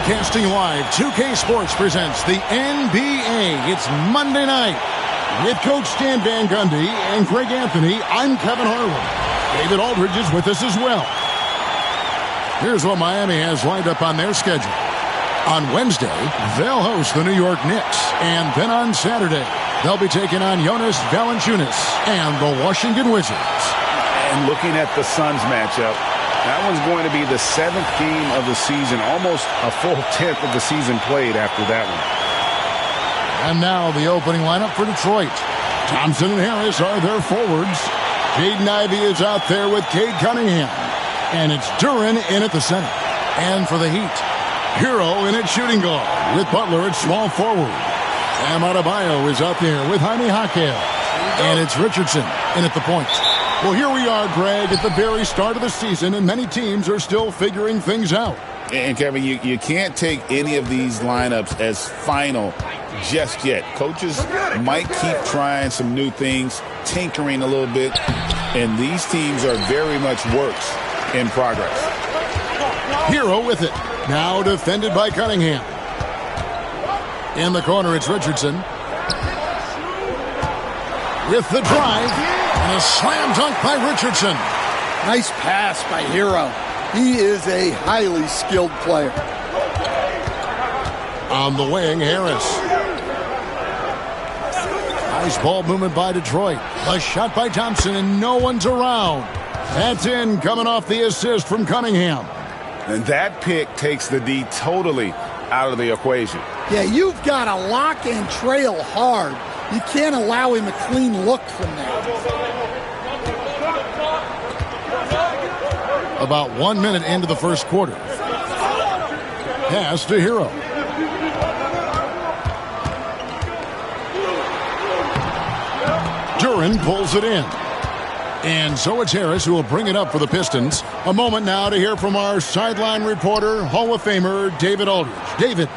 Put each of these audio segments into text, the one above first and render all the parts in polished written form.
Broadcasting live, 2K Sports presents the NBA. It's Monday night. With Coach Stan Van Gundy and Greg Anthony, I'm Kevin Harlan. David Aldridge is with us as well. Here's what Miami has lined up on their schedule. On Wednesday, they'll host the New York Knicks. And then on Saturday, they'll be taking on Jonas Valanciunas and the Washington Wizards. And looking at the Suns matchup, that one's going to be the 7th game of the season, almost a full 10th of the season played after that one. And now the opening lineup for Detroit. Thompson and Harris are their forwards. Jaden Ivey is out there with Cade Cunningham. And it's Duren in at the center. And for the Heat, Hero in at shooting guard with Butler at small forward. Bam Adebayo is out there with Jaime Jaquez. And it's Richardson in at the point. Well, here we are, Greg, at the very start of the season, and many teams are still figuring things out. And, Kevin, you can't take any of these lineups as final just yet. Coaches might keep trying some new things, tinkering a little bit, and these teams are very much works in progress. Hero with it. Now defended by Cunningham. In the corner, it's Richardson. With the drive. And a slam dunk by Richardson. Nice pass by Hero. He is a highly skilled player. On the wing, Harris. Nice ball movement by Detroit. A shot by Thompson, and no one's around. That's in, coming off the assist from Cunningham. And that pick takes the D totally out of the equation. Yeah, you've got to lock and trail hard. You can't allow him a clean look from there. About 1 minute into the first quarter. Pass to Hero. Duren pulls it in. And so it's Harris who will bring it up for the Pistons. A moment now to hear from our sideline reporter, Hall of Famer David Aldridge. David.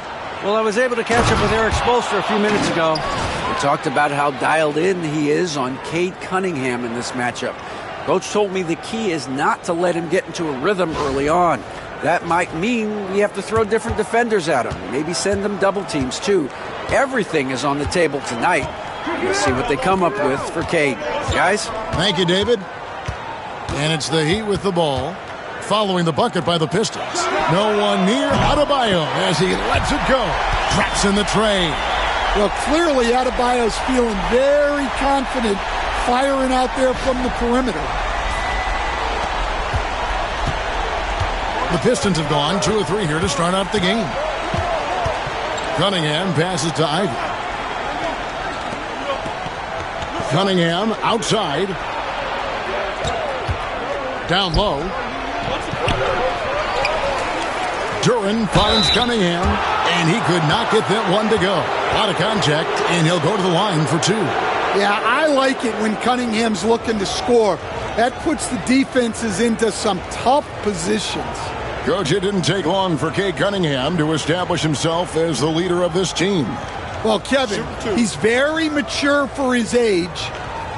Well, I was able to catch up with Eric Spoelstra a few minutes ago. We talked about how dialed in he is on Cade Cunningham in this matchup. Coach told me the key is not to let him get into a rhythm early on. That might mean we have to throw different defenders at him. Maybe send them double teams, too. Everything is on the table tonight. We'll see what they come up with for Cade. Guys? Thank you, David. And it's the Heat with the ball, following the bucket by the Pistons. No one near Adebayo as he lets it go. Traps in the tray. Well, clearly Adebayo's feeling very confident firing out there from the perimeter. The Pistons have gone 2 or 3 here to start out the game. Cunningham passes to Ivey. Cunningham outside. Down low. Duren finds Cunningham, and he could not get that one to go. A lot of contact, and he'll go to the line for 2. Yeah, I like it when Cunningham's looking to score. That puts the defenses into some tough positions. Coach, it didn't take long for Cade Cunningham to establish himself as the leader of this team. Well, Kevin, he's very mature for his age.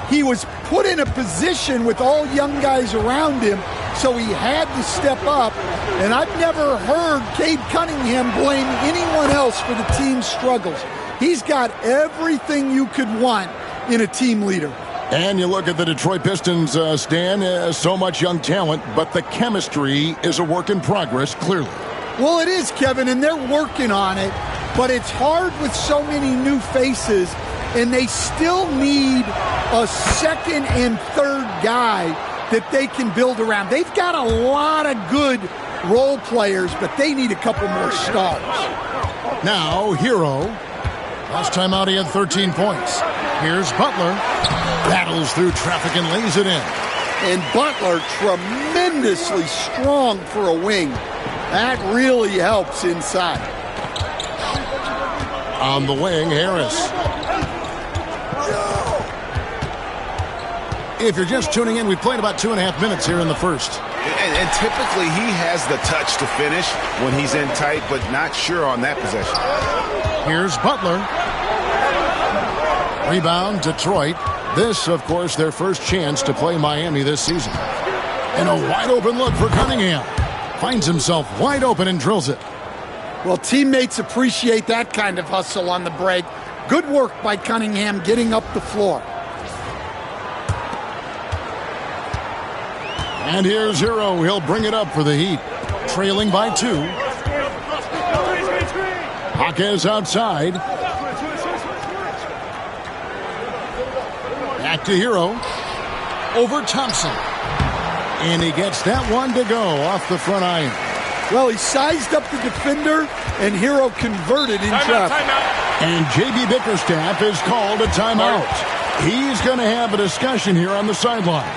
He was put in a position with all young guys around him, so he had to step up. And I've never heard Cade Cunningham blame anyone else for the team's struggles. He's got everything you could want in a team leader. And you look at the Detroit Pistons, Stan, so much young talent, but the chemistry is a work in progress, clearly. Well, it is, Kevin, and they're working on it, but it's hard with so many new faces, and they still need a second and third guy that they can build around. They've got a lot of good role players, but they need a couple more stars. Now, Hero. Last time out, he had 13 points. Here's Butler. Battles through traffic and lays it in. And Butler tremendously strong for a wing. That really helps inside. On the wing, Harris. If you're just tuning in, we've played about 2.5 minutes here in the first. And typically he has the touch to finish when he's in tight, but not sure on that possession. Here's Butler. Rebound, Detroit. This, of course, their first chance to play Miami this season. And a wide open look for Cunningham. Finds himself wide open and drills it. Well, teammates appreciate that kind of hustle on the break. Good work by Cunningham getting up the floor. And here's Hero. He'll bring it up for the Heat. Trailing by 2. Jaquez outside. Back to Hero. Over Thompson. And he gets that one to go off the front iron. Well, he sized up the defender, and Hero converted in traffic. And J.B. Bickerstaff is called a timeout. He's going to have a discussion here on the sideline.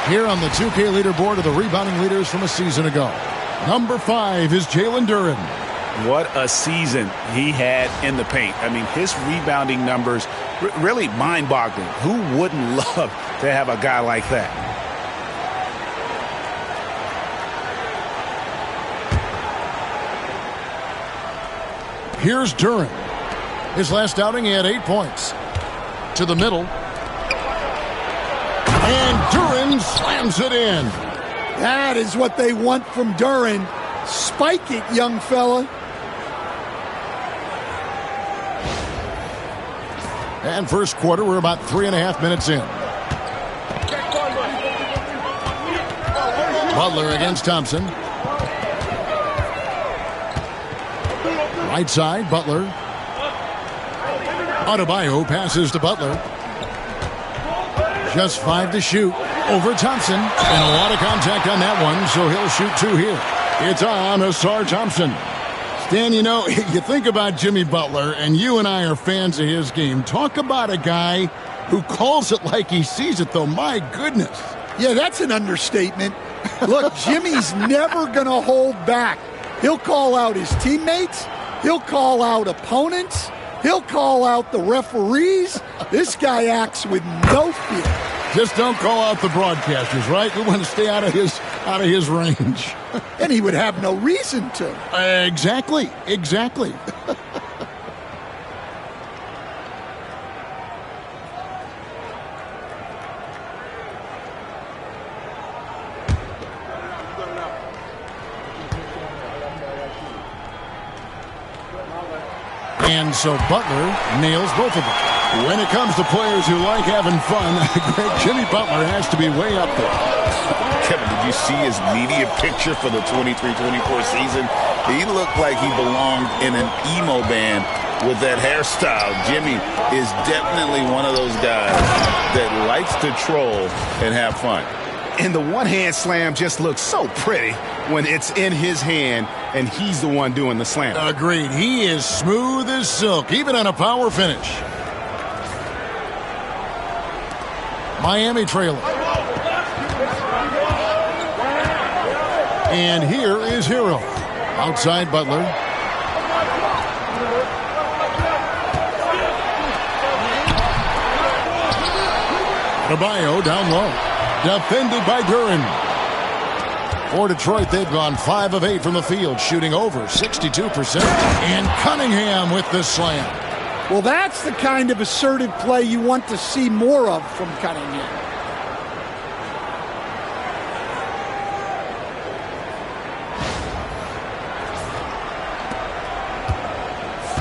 Here on the 2K leaderboard are the rebounding leaders from a season ago. Number 5 is Jalen Duren. What a season he had in the paint. I mean, his rebounding numbers really mind-boggling. Who wouldn't love to have a guy like that? Here's Duren. His last outing, he had 8 points. To the middle. And Duren slams it in. That is what they want from Duren. Spike it, young fella. And first quarter, we're about 3.5 minutes in. Butler against Thompson. Right side, Butler. Adebayo passes to Butler. Just 5 to shoot. Over Thompson. And a lot of contact on that one, so he'll shoot 2 here. It's on Asar Thompson. Stan, you know, you think about Jimmy Butler, and you and I are fans of his game. Talk about a guy who calls it like he sees it, though. My goodness. Yeah, that's an understatement. Look, Jimmy's never going to hold back. He'll call out his teammates. He'll call out opponents. He'll call out the referees. This guy acts with no fear. Just don't call out the broadcasters, right? We want to stay out of his range. And he would have no reason to. Exactly. And so Butler nails both of them. When it comes to players who like having fun, great Jimmy Butler has to be way up there. Kevin, did you see his media picture for the 23-24 season? He looked like he belonged in an emo band with that hairstyle. Jimmy is definitely one of those guys that likes to troll and have fun. And the one-hand slam just looks so pretty when it's in his hand and he's the one doing the slam. Agreed. He is smooth as silk, even on a power finish. Miami trailing. And here is Hero. Outside Butler. Adebayo down low. Defended by Duren. For Detroit, they've gone 5 of 8 from the field, shooting over 62%. And Cunningham with the slam. Well, that's the kind of assertive play you want to see more of from Cunningham.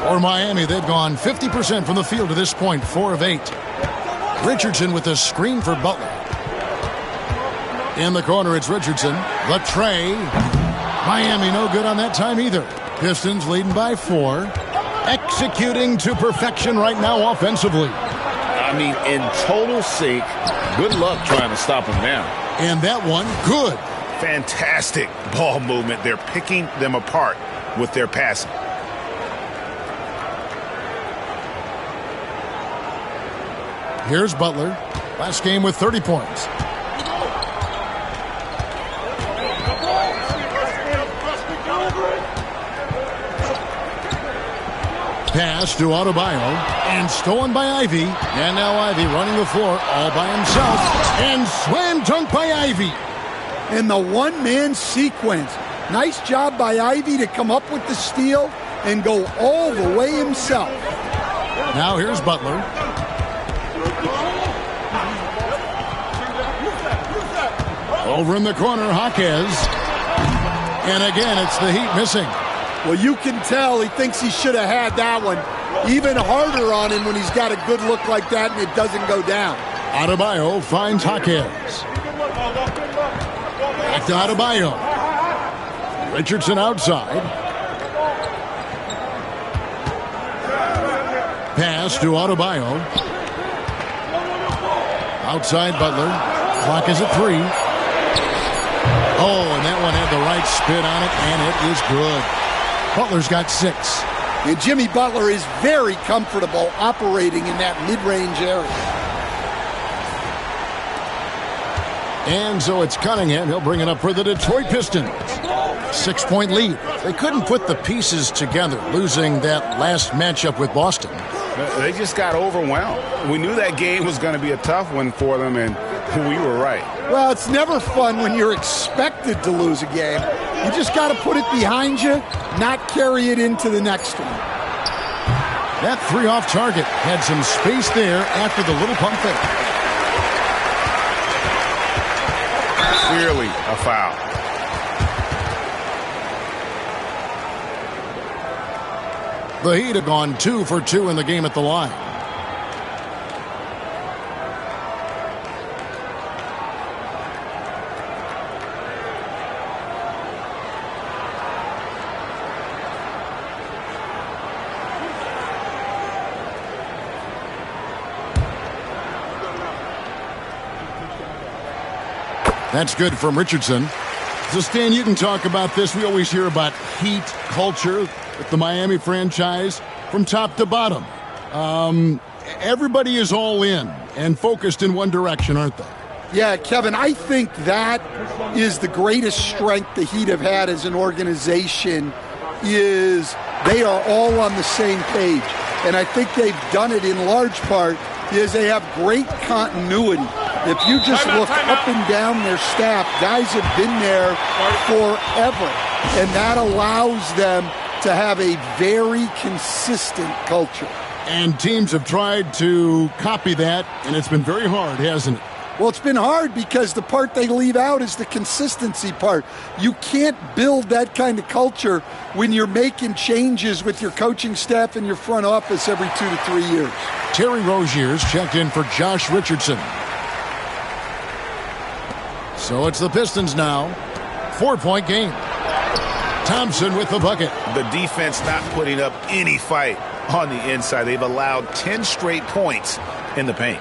For Miami, they've gone 50% from the field to this point, 4 of 8. Richardson with a screen for Butler. In the corner, it's Richardson. The tray. Miami no good on that time either. Pistons leading by 4. Executing to perfection right now offensively. I mean, in total sync. Good luck trying to stop him now. And that one, good. Fantastic ball movement. They're picking them apart with their passing. Here's Butler. Last game with 30 points. Pass to Adebayo, and stolen by Ivy. And now Ivy running the floor all by himself. And slam dunk by Ivy. In the one-man sequence. Nice job by Ivy to come up with the steal and go all the way himself. Now here's Butler. Over in the corner, Jaquez. And again, it's the Heat missing. Well, you can tell he thinks he should have had that one. Even harder on him when he's got a good look like that and it doesn't go down. Adebayo finds Jaquez. Back to Adebayo. Richardson outside. Pass to Adebayo. Outside Butler. Clock is at 3. Oh, and that one had the right spin on it, and it is good. Butler's got 6. And Jimmy Butler is very comfortable operating in that mid-range area. And so it's Cunningham. He'll bring it up for the Detroit Pistons. 6-point lead. They couldn't put the pieces together, losing that last matchup with Boston. They just got overwhelmed. We knew that game was going to be a tough one for them, and we were right. Well, it's never fun when you're expected to lose a game. You just got to put it behind you, not carry it into the next one. That 3 off target had some space there after the little pump fake. Clearly a foul. The Heat have gone 2 for 2 in the game at the line. That's good from Richardson. So, Stan, you can talk about this. We always hear about Heat culture with the Miami franchise from top to bottom. Everybody is all in and focused in one direction, aren't they? Yeah, Kevin, I think that is the greatest strength the Heat have had as an organization is they are all on the same page. And I think they've done it in large part is they have great continuity. If you just look up and down their staff, guys have been there forever. And that allows them to have a very consistent culture. And teams have tried to copy that, and it's been very hard, hasn't it? Well, it's been hard because the part they leave out is the consistency part. You can't build that kind of culture when you're making changes with your coaching staff and your front office every 2 to 3 years. Terry Rozier's checked in for Josh Richardson. So it's the Pistons now. 4-point game. Thompson with the bucket. The defense not putting up any fight on the inside. They've allowed 10 straight points in the paint.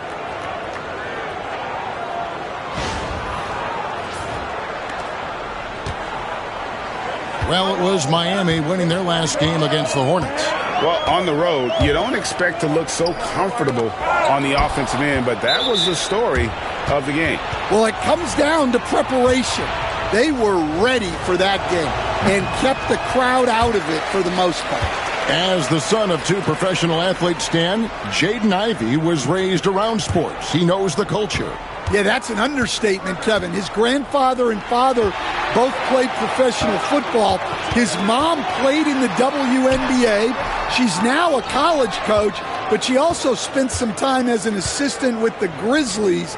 Well, it was Miami winning their last game against the Hornets. Well, on the road, you don't expect to look so comfortable on the offensive end, but that was the story of the game. Well, it comes down to preparation. They were ready for that game and kept the crowd out of it for the most part. As the son of 2 professional athletes, Stan, Jaden Ivey was raised around sports. He knows the culture. Yeah, that's an understatement, Kevin. His grandfather and father both played professional football. His mom played in the WNBA. She's now a college coach, but she also spent some time as an assistant with the Grizzlies.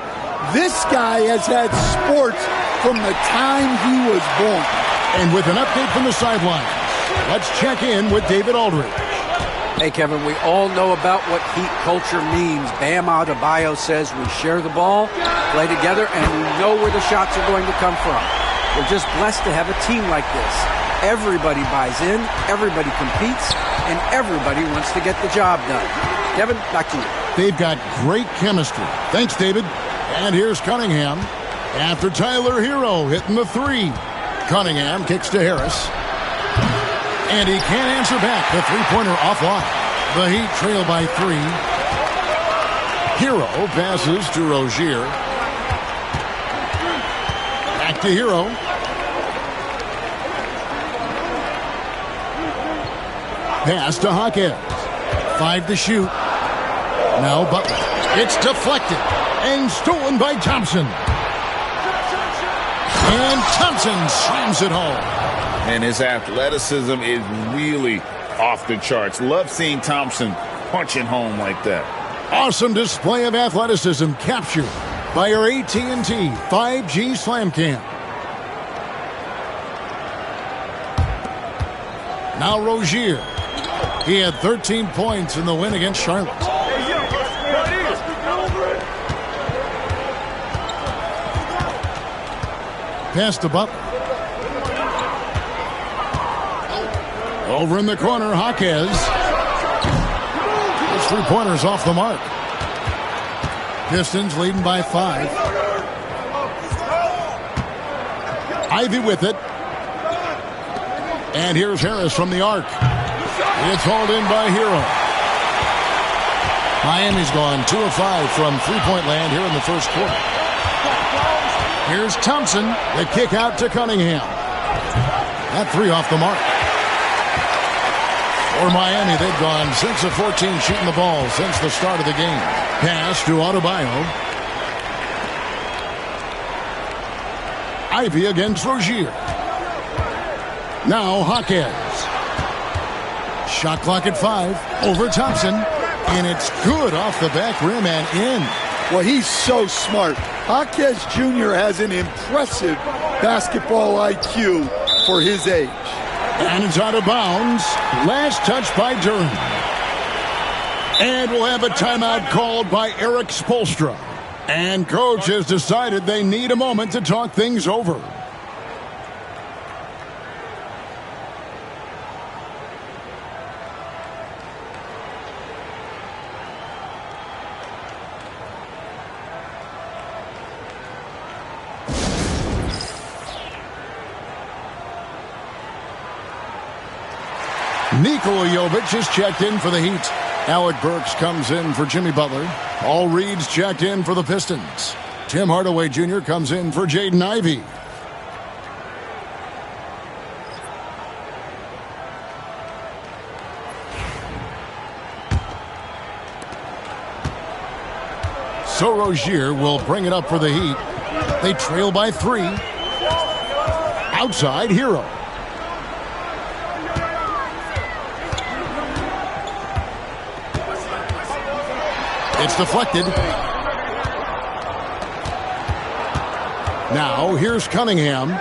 This guy has had sports from the time he was born. And with an update from the sidelines, let's check in with David Aldridge. Hey, Kevin, we all know about what Heat culture means. Bam Adebayo says we share the ball, play together, and we know where the shots are going to come from. We're just blessed to have a team like this. Everybody buys in, everybody competes, and everybody wants to get the job done. Kevin, back to you. They've got great chemistry. Thanks, David. And here's Cunningham after Tyler Hero hitting the 3. Cunningham kicks to Harris. And he can't answer back. The three-pointer offline. The Heat trail by 3. Hero passes to Rozier. Back to Hero. Pass to Jaquez. 5 to shoot. Now Butler. It's deflected and stolen by Thompson. And Thompson slams it home. And his athleticism is really off the charts. Love seeing Thompson punching home like that. Awesome display of athleticism captured by our AT&T 5G Slam Cam. Now Rozier. He had 13 points in the win against Charlotte. Pass to Butler. Over in the corner, Jaquez. His three-pointers off the mark. Pistons leading by 5. Ivy with it. And here's Harris from the arc. It's hauled in by Hero. Miami's gone 2 of 5 from three-point land here in the first quarter. Here's Thompson. The kick out to Cunningham. That 3 off the mark. For Miami, they've gone 6 of 14 shooting the ball since the start of the game. Pass to Adebayo. Ivy against Rozier. Now Jaquez. Shot clock at 5. Over Thompson. And it's good off the back rim and in. Well, he's so smart. Jaquez Jr. has an impressive basketball IQ for his age. And it's out of bounds. Last touch by Durham. And we'll have a timeout called by Eric Spoelstra. And coach has decided they need a moment to talk things over. Nikola Jovic is checked in for the Heat. Alec Burks comes in for Jimmy Butler. Paul Reed's checked in for the Pistons. Tim Hardaway Jr. comes in for Jaden Ivey. So Rozier will bring it up for the Heat. They trail by 3. Outside, Hero. It's deflected. Now, here's Cunningham.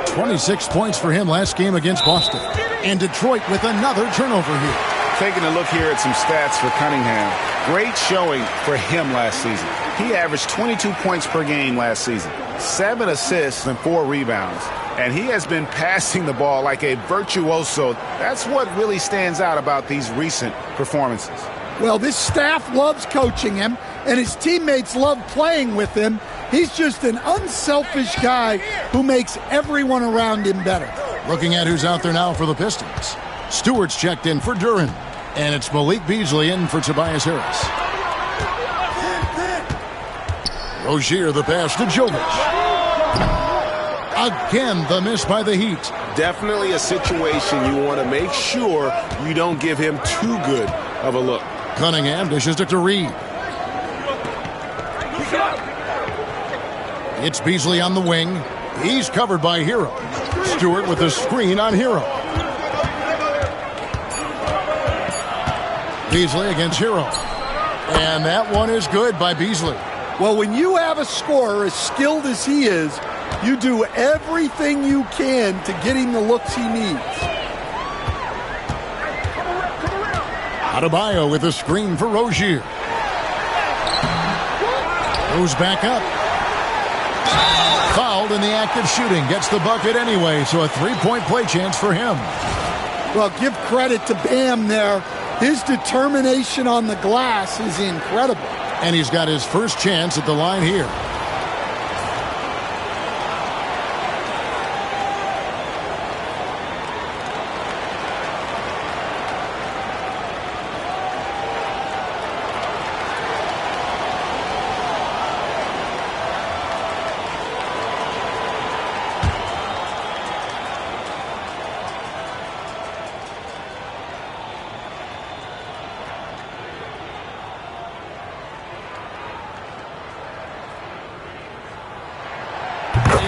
26 points for him last game against Boston. And Detroit with another turnover here. Taking a look here at some stats for Cunningham. Great showing for him last season. He averaged 22 points per game last season, 7 assists and 4 rebounds. And he has been passing the ball like a virtuoso. That's what really stands out about these recent performances. Well, this staff loves coaching him, and his teammates love playing with him. He's just an unselfish guy who makes everyone around him better. Looking at who's out there now for the Pistons. Stewart's checked in for Duren, and it's Malik Beasley in for Tobias Harris. Rozier, the pass to Jovic. Again, the miss by the Heat. Definitely a situation you want to make sure you don't give him too good of a look. Cunningham dishes it to Reed. It's Beasley on the wing. He's covered by Hero. Stewart with the screen on Hero. Beasley against Hero. And that one is good by Beasley. Well, when you have a scorer as skilled as he is, you do everything you can to get him the looks he needs. Adebayo with a screen for Rozier. Goes back up. Fouled in the act of shooting. Gets the bucket anyway, so a three-point play chance for him. Well, give credit to Bam there. His determination on the glass is incredible. And he's got his first chance at the line here.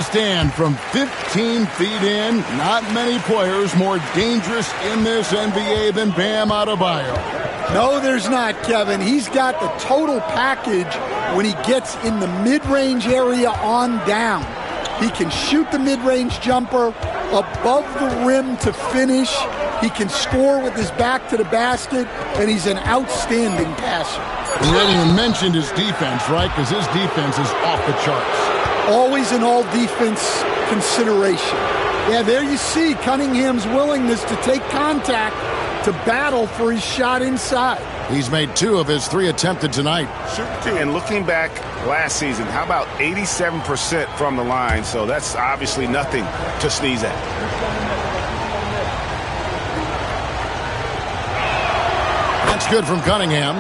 the stand from 15 feet in. Not many players more dangerous in this NBA than Bam Adebayo. No, there's not, Kevin. He's got the total package when he gets in the mid-range area on down. He can shoot the mid-range jumper above the rim to finish. He can score with his back to the basket, and he's an outstanding passer. We haven't even mentioned his defense, right? Because his defense is off the charts. Always an all-defense consideration. Yeah, there you see Cunningham's willingness to take contact to battle for his shot inside. He's made 2 of his 3 attempted tonight. And looking back last season, how about 87% from the line? So that's obviously nothing to sneeze at. That's good from Cunningham.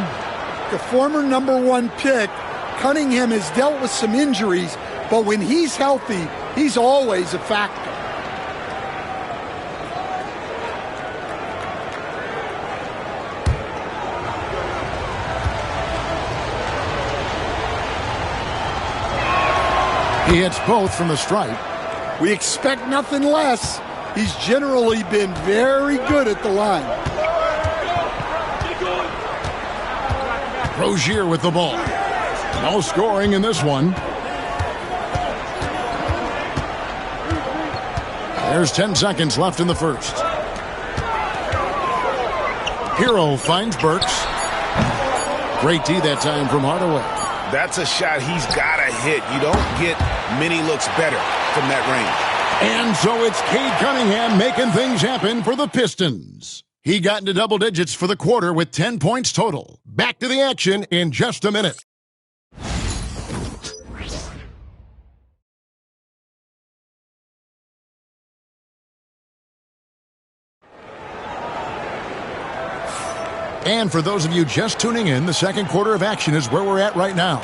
The former #1 pick, Cunningham has dealt with some injuries, but when he's healthy, he's always a factor. He hits both from the stripe. We expect nothing less. He's generally been very good at the line. Rozier with the ball. No scoring in this one. There's 10 seconds left in the first. Hero finds Burks. Great D that time from Hardaway. That's a shot he's got to hit. You don't get many looks better from that range. And so it's Cade Cunningham making things happen for the Pistons. He got into double digits for the quarter with 10 points total. Back to the action in just a minute. And for those of you just tuning in, the second quarter of action is where we're at right now.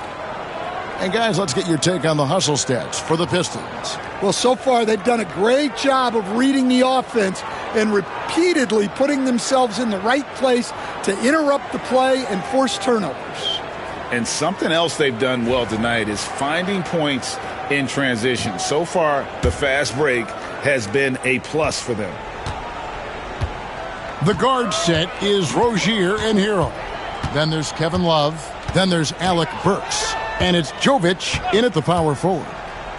And guys, let's get your take on the hustle stats for the Pistons. Well, so far they've done a great job of reading the offense and repeatedly putting themselves in the right place to interrupt the play and force turnovers. And something else they've done well tonight is finding points in transition. So far, the fast break has been a plus for them. The guard set is Rozier and Hero. Then there's Kevin Love. Then there's Alec Burks. And it's Jovic in at the power forward.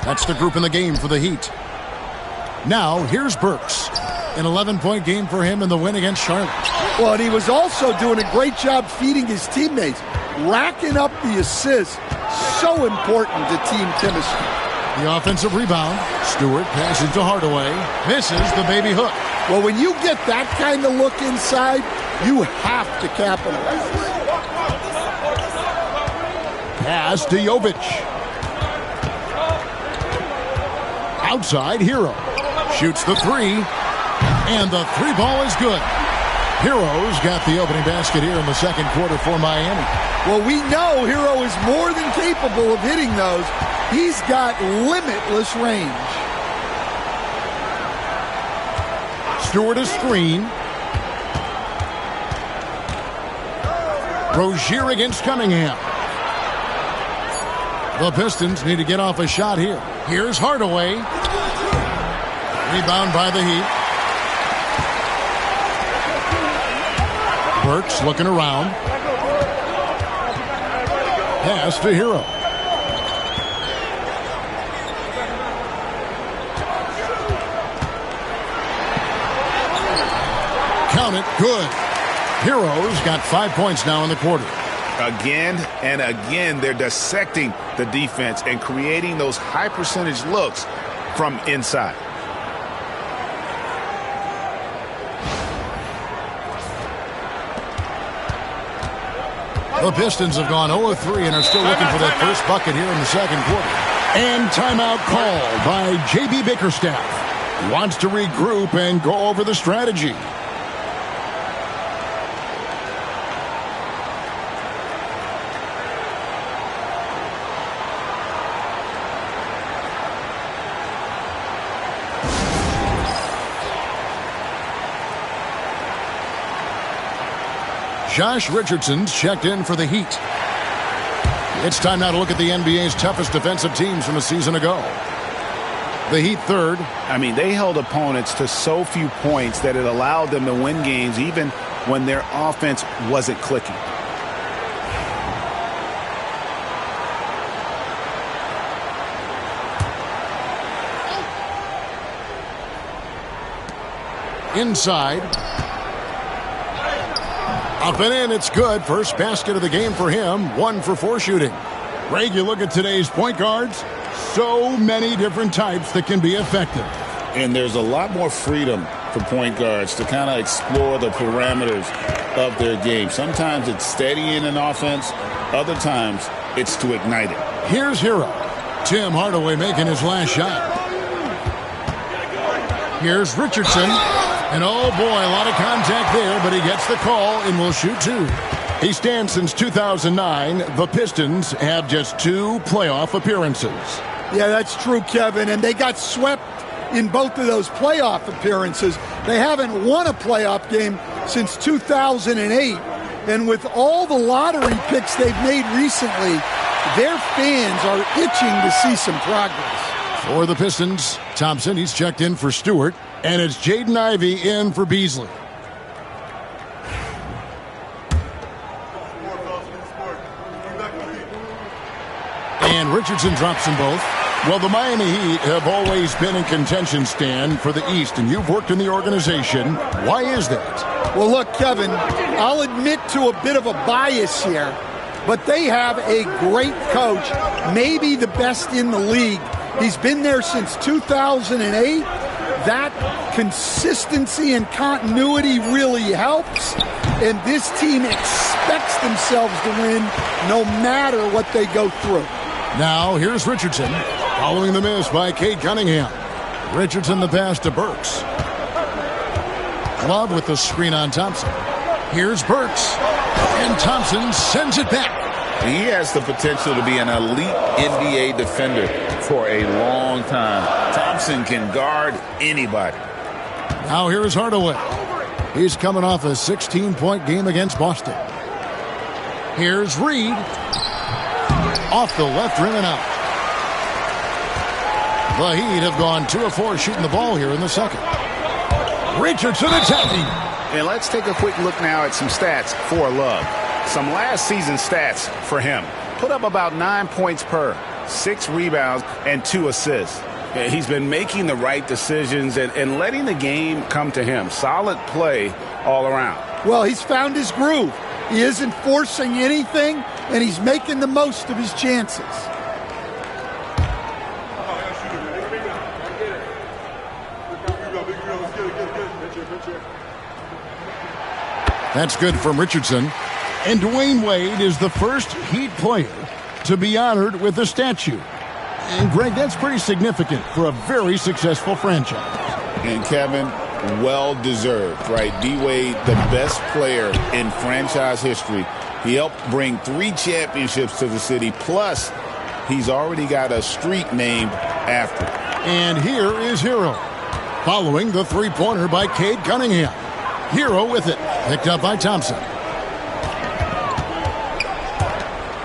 That's the group in the game for the Heat. Now, here's Burks. An 11-point game for him in the win against Charlotte. Well, and he was also doing a great job feeding his teammates, racking up the assists. So important to team chemistry. The offensive rebound. Stewart passes to Hardaway. Misses the baby hook. Well, when you get that kind of look inside, you have to capitalize. Pass to Jovic. Outside, Hero. Shoots the 3. And the 3 ball is good. Hero's got the opening basket here in the second quarter for Miami. Well, we know Hero is more than capable of hitting those. He's got limitless range. Stewart a screen. Rozier against Cunningham. The Pistons need to get off a shot here. Here's Hardaway. Rebound by the Heat. Burks looking around. Pass to Hero. Count it. Good. Hero's got 5 points now in the quarter. Again and again, they're dissecting the defense and creating those high percentage looks from inside. The Pistons have gone 0-3 and are still looking for that first bucket here in the second quarter. And timeout called by J.B. Bickerstaff. Wants to regroup and go over the strategy. Josh Richardson's checked in for the Heat. It's time now to look at the NBA's toughest defensive teams from a season ago. The Heat third. I mean, they held opponents to so few points that it allowed them to win games even when their offense wasn't clicking. Inside. Up and in, it's good. First basket of the game for him. 1 for 4 shooting. Greg, you look at today's point guards. So many different types that can be effective. And there's a lot more freedom for point guards to kind of explore the parameters of their game. Sometimes it's steadying an offense. Other times it's to ignite it. Here's Hero. Tim Hardaway making his last shot. Here's Richardson. And oh boy, a lot of contact there, but he gets the call and will shoot 2. He stands since 2009. The Pistons have just 2 playoff appearances. Yeah, that's true, Kevin. And they got swept in both of those playoff appearances. They haven't won a playoff game since 2008. And with all the lottery picks they've made recently, their fans are itching to see some progress. For the Pistons, Thompson, he's checked in for Stewart. And it's Jaden Ivey in for Beasley. And Richardson drops them both. Well, the Miami Heat have always been in contention, Stan, for the East, and you've worked in the organization. Why is that? Well, look, Kevin, I'll admit to a bit of a bias here, but they have a great coach, maybe the best in the league. He's been there since 2008. That consistency and continuity really helps, and this team expects themselves to win no matter what they go through. Now, here's Richardson, following the miss by Cade Cunningham. Richardson the pass to Burks. Love with the screen on Thompson. Here's Burks, and Thompson sends it back. He has the potential to be an elite NBA defender for a long time. Thompson can guard anybody. Now here's Hardaway. He's coming off a 16-point game against Boston. Here's Reed. Off the left rim and out. The Heat have gone 2 of 4 shooting the ball here in the second. Richardson attacking. And let's take a quick look now at some stats for Love. Some last season stats for him. Put up about 9 points per, 6 rebounds, and 2 assists. He's been making the right decisions and letting the game come to him. Solid play all around. Well, he's found his groove. He isn't forcing anything, and he's making the most of his chances. That's good from Richardson. And Dwayne Wade is the first Heat player to be honored with a statue. And, Greg, that's pretty significant for a very successful franchise. And, Kevin, well-deserved, right? D-Wade, the best player in franchise history. He helped bring 3 championships to the city, plus he's already got a street named after him. And here is Hero, following the three-pointer by Cade Cunningham. Hero with it, picked up by Thompson.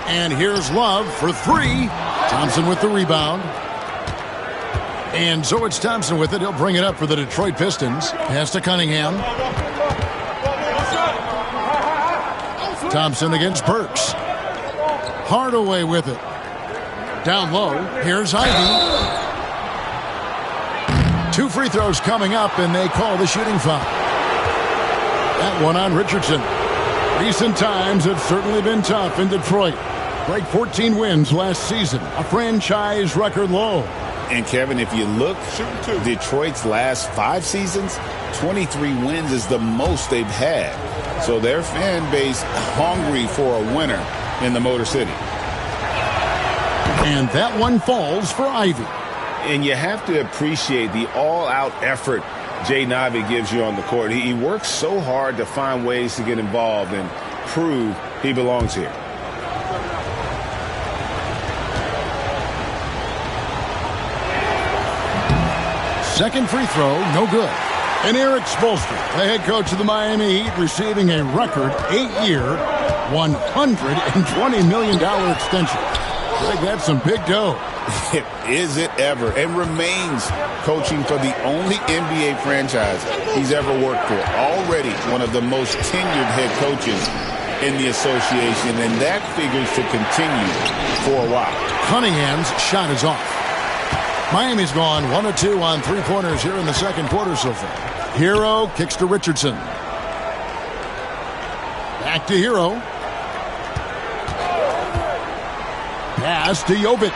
And here's Love for 3. Thompson with the rebound. And so it's Thompson with it. He'll bring it up for the Detroit Pistons. Pass to Cunningham. Thompson against Burks. Hardaway with it. Down low. Here's Ivey. 2 free throws coming up, and they call the shooting foul. That one on Richardson. Recent times have certainly been tough in Detroit. Like 14 wins last season, a franchise record low. And, Kevin, if you look, Detroit's last 5 seasons, 23 wins is the most they've had. So their fan base hungry for a winner in the Motor City. And that one falls for Ivey. And you have to appreciate the all-out effort Jaden Ivey gives you on the court. He works so hard to find ways to get involved and prove he belongs here. Second free throw, no good. And Eric Spoelstra, the head coach of the Miami Heat, receiving a record 8-year, $120 million extension. I think that's some big dough. Is it ever? And remains coaching for the only NBA franchise he's ever worked for. Already one of the most tenured head coaches in the association, and that figures to continue for a while. Cunningham's shot is off. Miami's gone 1 of 2 on three-pointers here in the second quarter so far. Hero kicks to Richardson. Back to Hero. Pass to Jovic.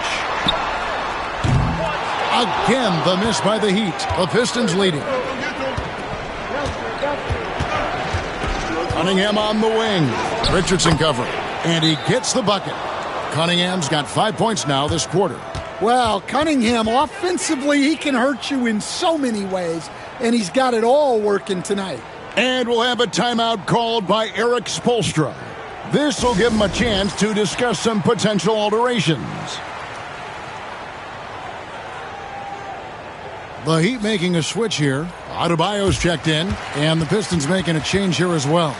Again, the miss by the Heat. The Pistons leading. Cunningham on the wing. Richardson covering. And he gets the bucket. Cunningham's got 5 points now this quarter. Well, Cunningham, offensively, he can hurt you in so many ways, and he's got it all working tonight. And we'll have a timeout called by Eric Spoelstra. This will give him a chance to discuss some potential alterations. The Heat making a switch here. Adebayo's checked in, and the Pistons making a change here as well.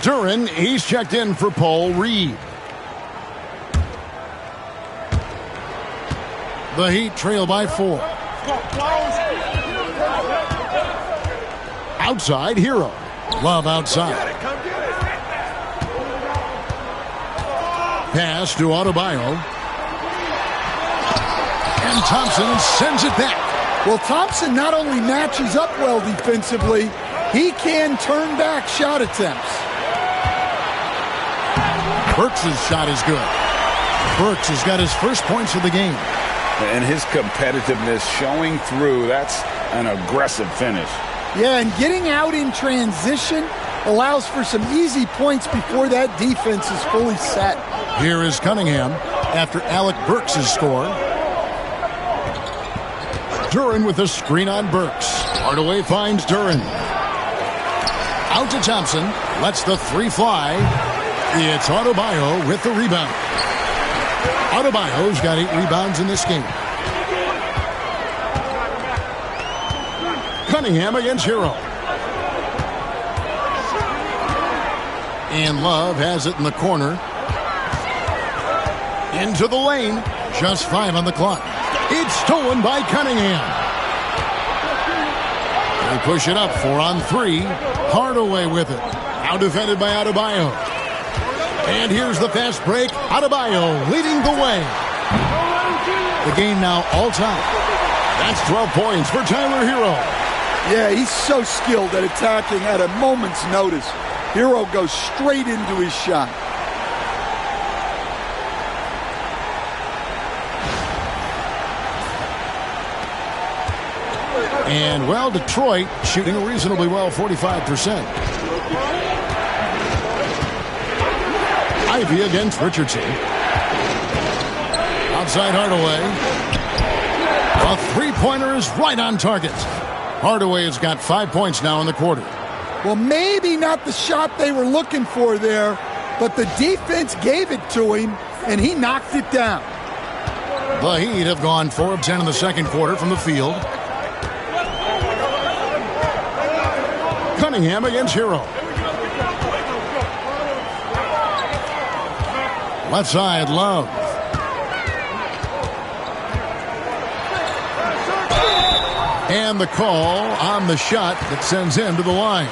Duren, he's checked in for Paul Reed. The Heat trail by 4. Outside, Hero. Love outside. Pass to Adebayo. And Thompson sends it back. Well, Thompson not only matches up well defensively, he can turn back shot attempts. Burks' shot is good. Burks has got his first points of the game. And his competitiveness showing through. That's an aggressive finish. Yeah, and getting out in transition allows for some easy points before that defense is fully set. Here is Cunningham after Alec Burks' score. Duren with a screen on Burks. Hardaway finds Duren. Out to Thompson. Lets the three fly. It's Adebayo with the rebound. Adebayo's got 8 rebounds in this game. Cunningham against Hero. And Love has it in the corner. Into the lane. Just 5 on the clock. It's stolen by Cunningham. They push it up 4 on 3. Hardaway with it. Now defended by Adebayo. And here's the fast break. Adebayo leading the way. The game now all time. That's 12 points for Tyler Hero. Yeah, he's so skilled at attacking at a moment's notice. Hero goes straight into his shot. And, well, Detroit shooting reasonably well, 45%. Ivy against Richardson. Outside Hardaway. A three-pointer is right on target. Hardaway has got 5 points now in the quarter. Well, maybe not the shot they were looking for there, but the defense gave it to him, and he knocked it down. The Heat have gone 4 of 10 in the second quarter from the field. Cunningham against Hero. Left side, Love. And the call on the shot that sends him to the line.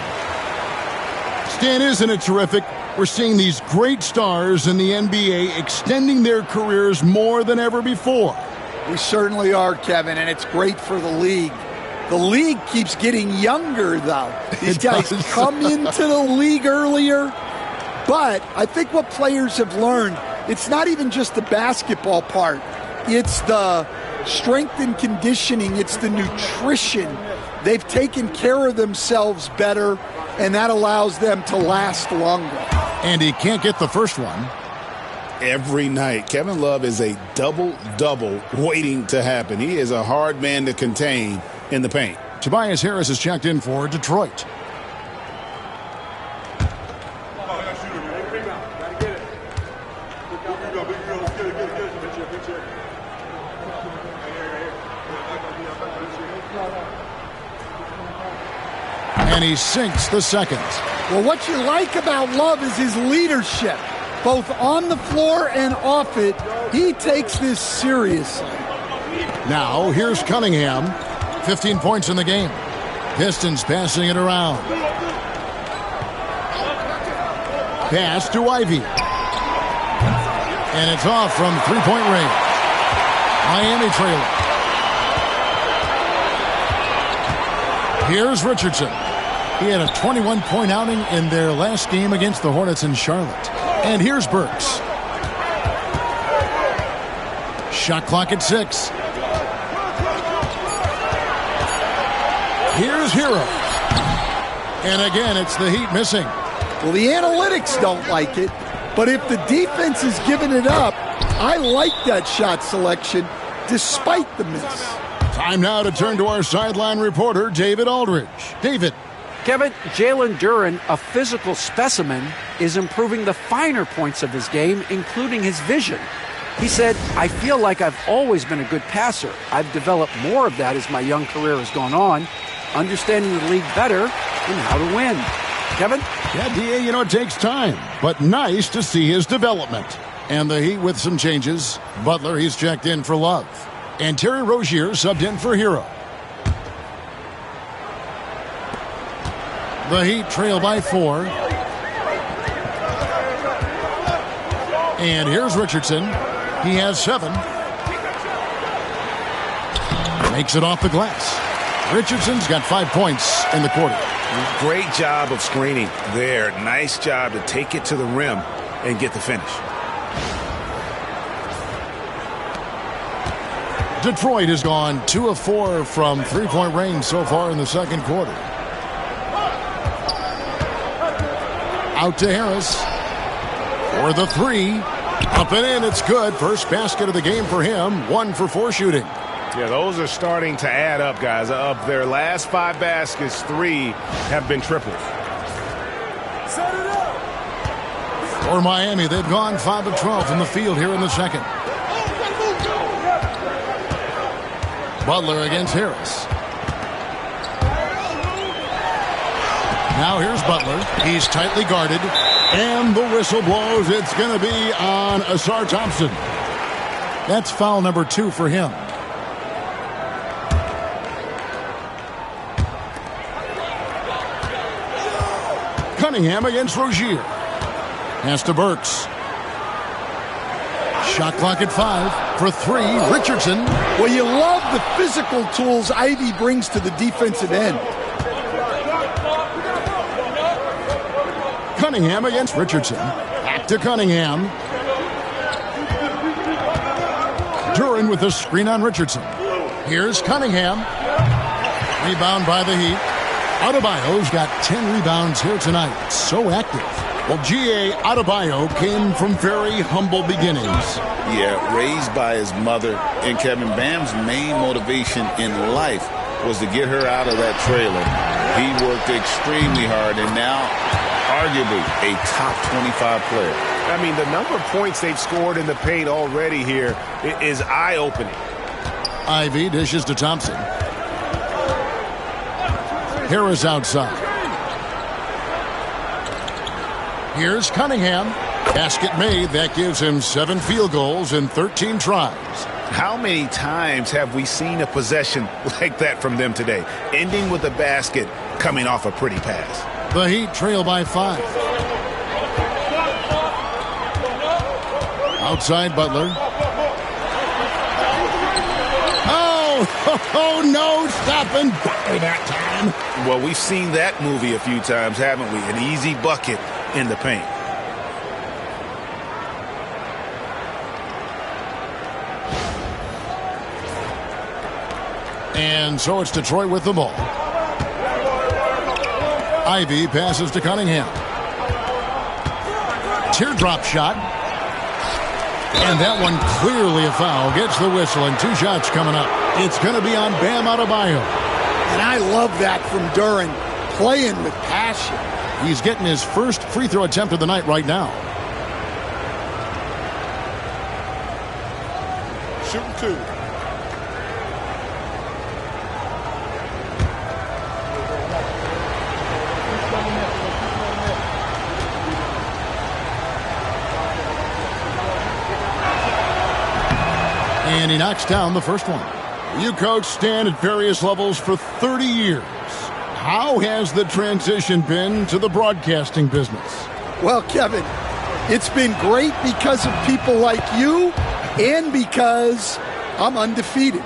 Stan, isn't it terrific? We're seeing these great stars in the NBA extending their careers more than ever before. We certainly are, Kevin, and it's great for the league. The league keeps getting younger, though. These guys come into the league earlier. But I think what players have learned, it's not even just the basketball part. It's the strength and conditioning. It's the nutrition. They've taken care of themselves better, and that allows them to last longer. And he can't get the first one. Every night, Kevin Love is a double-double waiting to happen. He is a hard man to contain in the paint. Tobias Harris is checked in for Detroit. And he sinks the second. Well, what you like about Love is his leadership. both on the floor and off it. He takes this seriously. Now, here's Cunningham. 15 points in the game. Pistons passing it around. Pass to Ivy. And it's off from three-point range. Miami trailing. Here's Richardson. He had a 21-point outing in their last game against the Hornets in Charlotte. And here's Burks. Shot clock at 6. Here's Hero. And again, it's the Heat missing. Well, the analytics don't like it, but if the defense is giving it up, I like that shot selection despite the miss. Time now to turn to our sideline reporter, David Aldridge. David. Kevin, Jalen Duren, a physical specimen, is improving the finer points of his game, including his vision. He said, I feel like I've always been a good passer. I've developed more of that as my young career has gone on, understanding the league better and how to win. Kevin? Yeah, D.A., it takes time, but nice to see his development. And the Heat with some changes. Butler, he's checked in for Love. And Terry Rozier subbed in for Hero. The Heat trail by 4. And here's Richardson. He has 7. Makes it off the glass. Richardson's got 5 points in the quarter. Great job of screening there. Nice job to take it to the rim and get the finish. Detroit has gone 2 of 4 from three-point range so far in the second quarter. Out to Harris for the 3. Up and in, it's good. First basket of the game for him. 1 for 4 shooting. Yeah, those are starting to add up, guys. Of their last 5 baskets, 3 have been triples. Set it up. For Miami, they've gone 5 of 12 from the field here in the second. Butler against Harris. Now here's Butler. He's tightly guarded. And the whistle blows. It's going to be on Asar Thompson. That's foul number 2 for him. Cunningham against Rozier. Pass to Burks. Shot clock at 5 for 3. Richardson. Well, you love the physical tools Ivy brings to the defensive end. Cunningham against Richardson. Back to Cunningham. Duren with the screen on Richardson. Here's Cunningham. Rebound by the Heat. Adebayo's got 10 rebounds here tonight. So active. Well, G.A. Adebayo came from very humble beginnings. Yeah, raised by his mother. And Kevin, Bam's main motivation in life was to get her out of that trailer. He worked extremely hard and now arguably a top 25 player. I mean, the number of points they've scored in the paint already here is eye-opening. Ivy dishes to Thompson. Harris outside. Here's Cunningham. Basket made. That gives him 7 field goals in 13 tries. How many times have we seen a possession like that from them today? Ending with a basket coming off a pretty pass. The Heat trail by 5. Outside Butler. Oh, no, stopping Butler that time. Well, we've seen that movie a few times, haven't we? An easy bucket in the paint. And so it's Detroit with the ball. Ivy passes to Cunningham. Teardrop shot. And that one clearly a foul. Gets the whistle and 2 shots coming up. It's going to be on Bam Adebayo. And I love that from Duren, playing with passion. He's getting his first free throw attempt of the night right now. Shooting 2. And he knocks down the first one. You coached Stan at various levels for 30 years. How has the transition been to the broadcasting business? Well, Kevin, it's been great because of people like you and because I'm undefeated.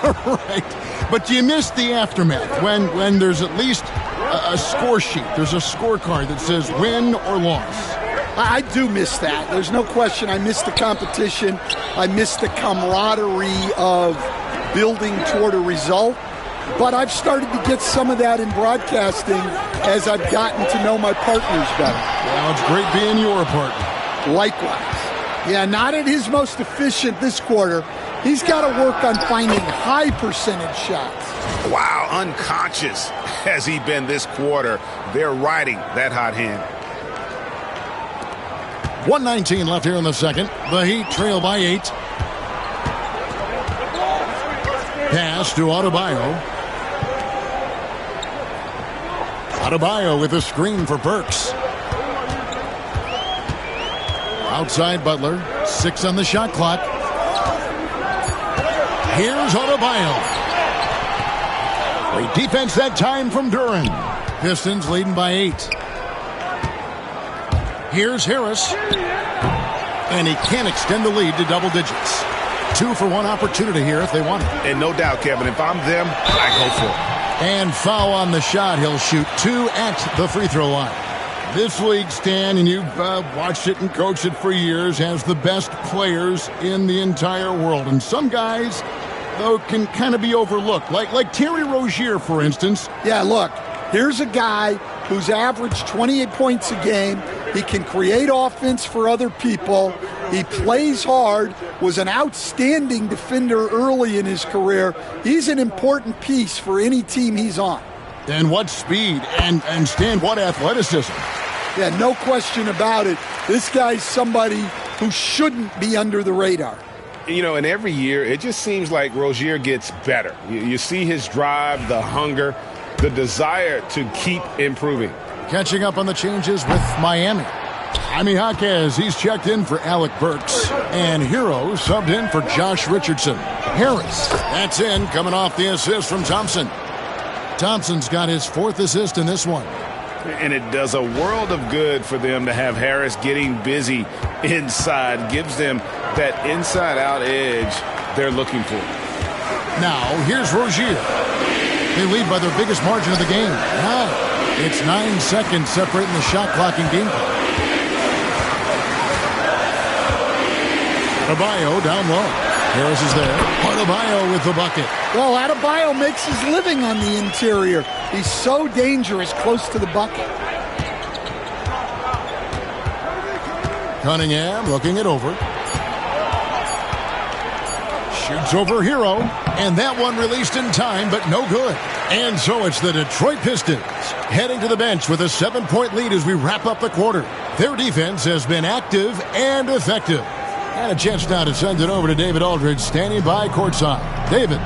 Right. But you miss the aftermath when there's at least a score sheet. There's a scorecard that says win or loss. I do miss that. There's no question. I miss the competition. I miss the camaraderie of building toward a result. But I've started to get some of that in broadcasting as I've gotten to know my partners better. Well, it's great being your partner. Likewise. Yeah, not at his most efficient this quarter. He's got to work on finding high percentage shots. Wow, unconscious has he been this quarter. They're riding that hot hand. 1:19 left here in the second. The Heat trail by 8. Pass to Adebayo. Adebayo with a screen for Burks. Outside Butler. 6 on the shot clock. Here's Adebayo. Great defense that time from Duren. Pistons leading by 8. Here's Harris. And he can extend the lead to double digits. 2 for 1 opportunity here if they want it. And no doubt, Kevin, if I'm them, I go for it. And foul on the shot. He'll shoot 2 at the free throw line. This league, Stan, and you've watched it and coached it for years, has the best players in the entire world. And some guys, though, can kind of be overlooked. Like Terry Rozier, for instance. Yeah, look, here's a guy who's averaged 28 points a game. He can create offense for other people. He plays hard, was an outstanding defender early in his career. He's an important piece for any team he's on. And what speed and Stan, what athleticism. Yeah, no question about it. This guy's somebody who shouldn't be under the radar. You know, and every year it just seems like Rozier gets better. You see his drive, the hunger, the desire to keep improving. Catching up on the changes with Miami. Jaime Jaquez, he's checked in for Alec Burks. And Hero subbed in for Josh Richardson. Harris, that's in, coming off the assist from Thompson. Thompson's got his 4th assist in this one. And it does a world of good for them to have Harris getting busy inside. Gives them that inside-out edge they're looking for. Now, here's Rozier. They lead by their biggest margin of the game. 9. It's 9 seconds separating the shot clock and game clock. Adebayo down low. Harris is there. Adebayo with the bucket. Well, Adebayo makes his living on the interior. He's so dangerous close to the bucket. Cunningham looking it over. Shoots over Hero. And that one released in time, but no good. And so it's the Detroit Pistons heading to the bench with a 7-point lead as we wrap up the quarter. Their defense has been active and effective. And a chance now to send it over to David Aldridge, standing by courtside. David.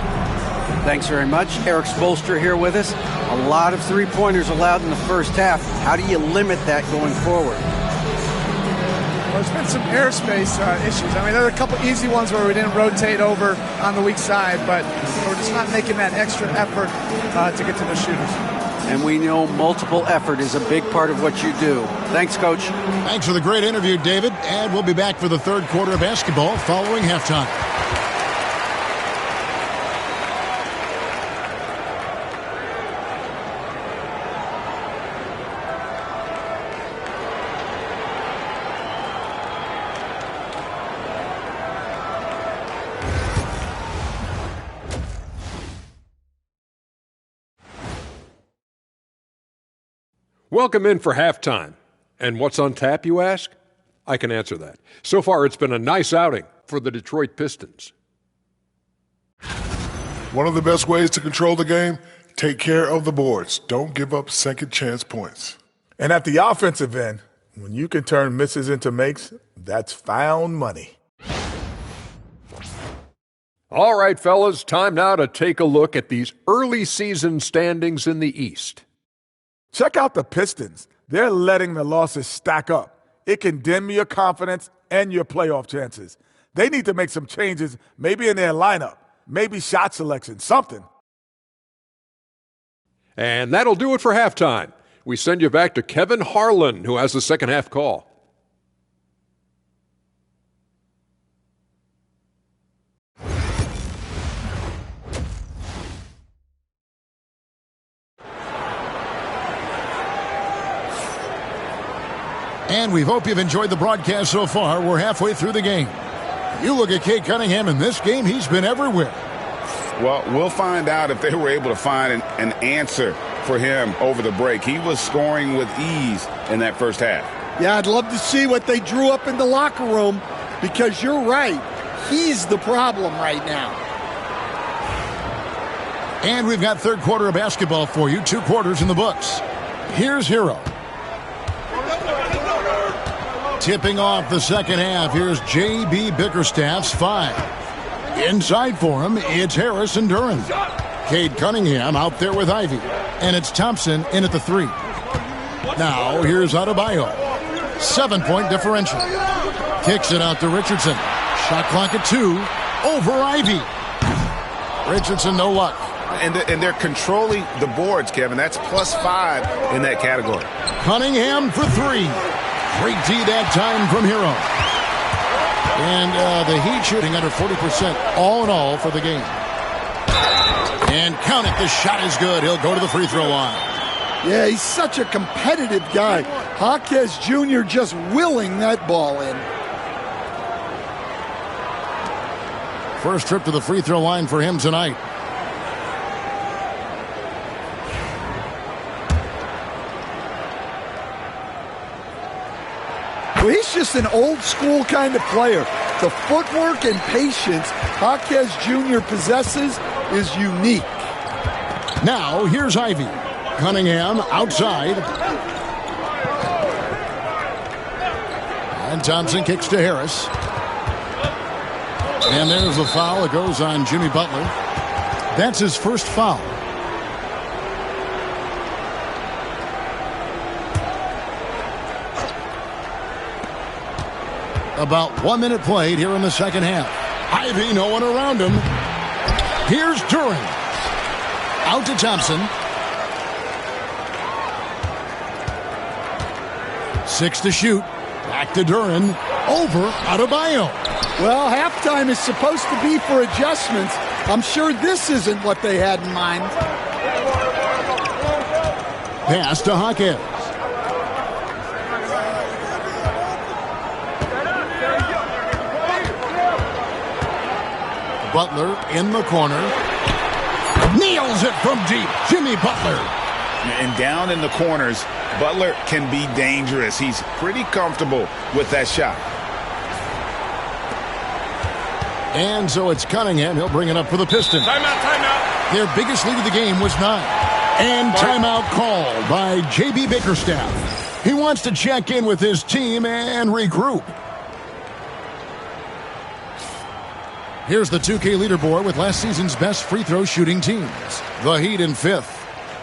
Thanks very much. Eric Spoelstra here with us. A lot of three-pointers allowed in the first half. How do you limit that going forward? Well, there's been some airspace issues. I mean, there are a couple easy ones where we didn't rotate over on the weak side, but we're just not making that extra effort to get to the shooters. And we know multiple effort is a big part of what you do. Thanks, Coach. Thanks for the great interview, David. And we'll be back for the third quarter of basketball following halftime. Welcome in for halftime. And what's on tap, you ask? I can answer that. So far, it's been a nice outing for the Detroit Pistons. One of the best ways to control the game, take care of the boards. Don't give up second chance points. And at the offensive end, when you can turn misses into makes, that's found money. All right, fellas, time now to take a look at these early season standings in the East. Check out the Pistons. They're letting the losses stack up. It can dim your confidence and your playoff chances. They need to make some changes, maybe in their lineup, maybe shot selection, something. And that'll do it for halftime. We send you back to Kevin Harlan, who has the second half call. And we hope you've enjoyed the broadcast so far. We're halfway through the game. You look at Cade Cunningham in this game, he's been everywhere. Well, we'll find out if they were able to find an answer for him over the break. He was scoring with ease in that first half. Yeah, I'd love to see what they drew up in the locker room, because you're right. He's the problem right now. And we've got third quarter of basketball for you. 2 quarters in the books. Here's Hero. Tipping off the second half, here's J.B. Bickerstaff's 5. Inside for him, it's Harris and Duran. Cade Cunningham out there with Ivy. And it's Thompson in at the 3. Now, here's Adebayo. 7-point differential. Kicks it out to Richardson. Shot clock at 2. Over Ivy. Richardson, no luck. And they're controlling the boards, Kevin. That's +5 in that category. Cunningham for 3. Great D that time from Hero. And the Heat shooting under 40% all in all for the game. And count it, the shot is good. He'll go to the free throw line. Yeah, he's such a competitive guy. Jaquez Jr. just willing that ball in. First trip to the free throw line for him tonight. Well, he's just an old-school kind of player. The footwork and patience Jaquez Jr. possesses is unique. Now, here's Ivy. Cunningham outside. And Thompson kicks to Harris. And there's a foul. It goes on Jimmy Butler. That's his first foul. About 1 minute played here in the second half. Ivy, no one around him. Here's Duran. Out to Thompson. 6 to shoot. Back to Duran. Over Adebayo. Well, halftime is supposed to be for adjustments. I'm sure this isn't what they had in mind. Pass to Jaquez. Butler in the corner. Nails it from deep. Jimmy Butler. And down in the corners, Butler can be dangerous. He's pretty comfortable with that shot. And so it's Cunningham. He'll bring it up for the Pistons. Timeout. Their biggest lead of the game was 9. And timeout called by J.B. Bickerstaff. He wants to check in with his team and regroup. Here's the 2K leaderboard with last season's best free throw shooting teams. The Heat in 5th.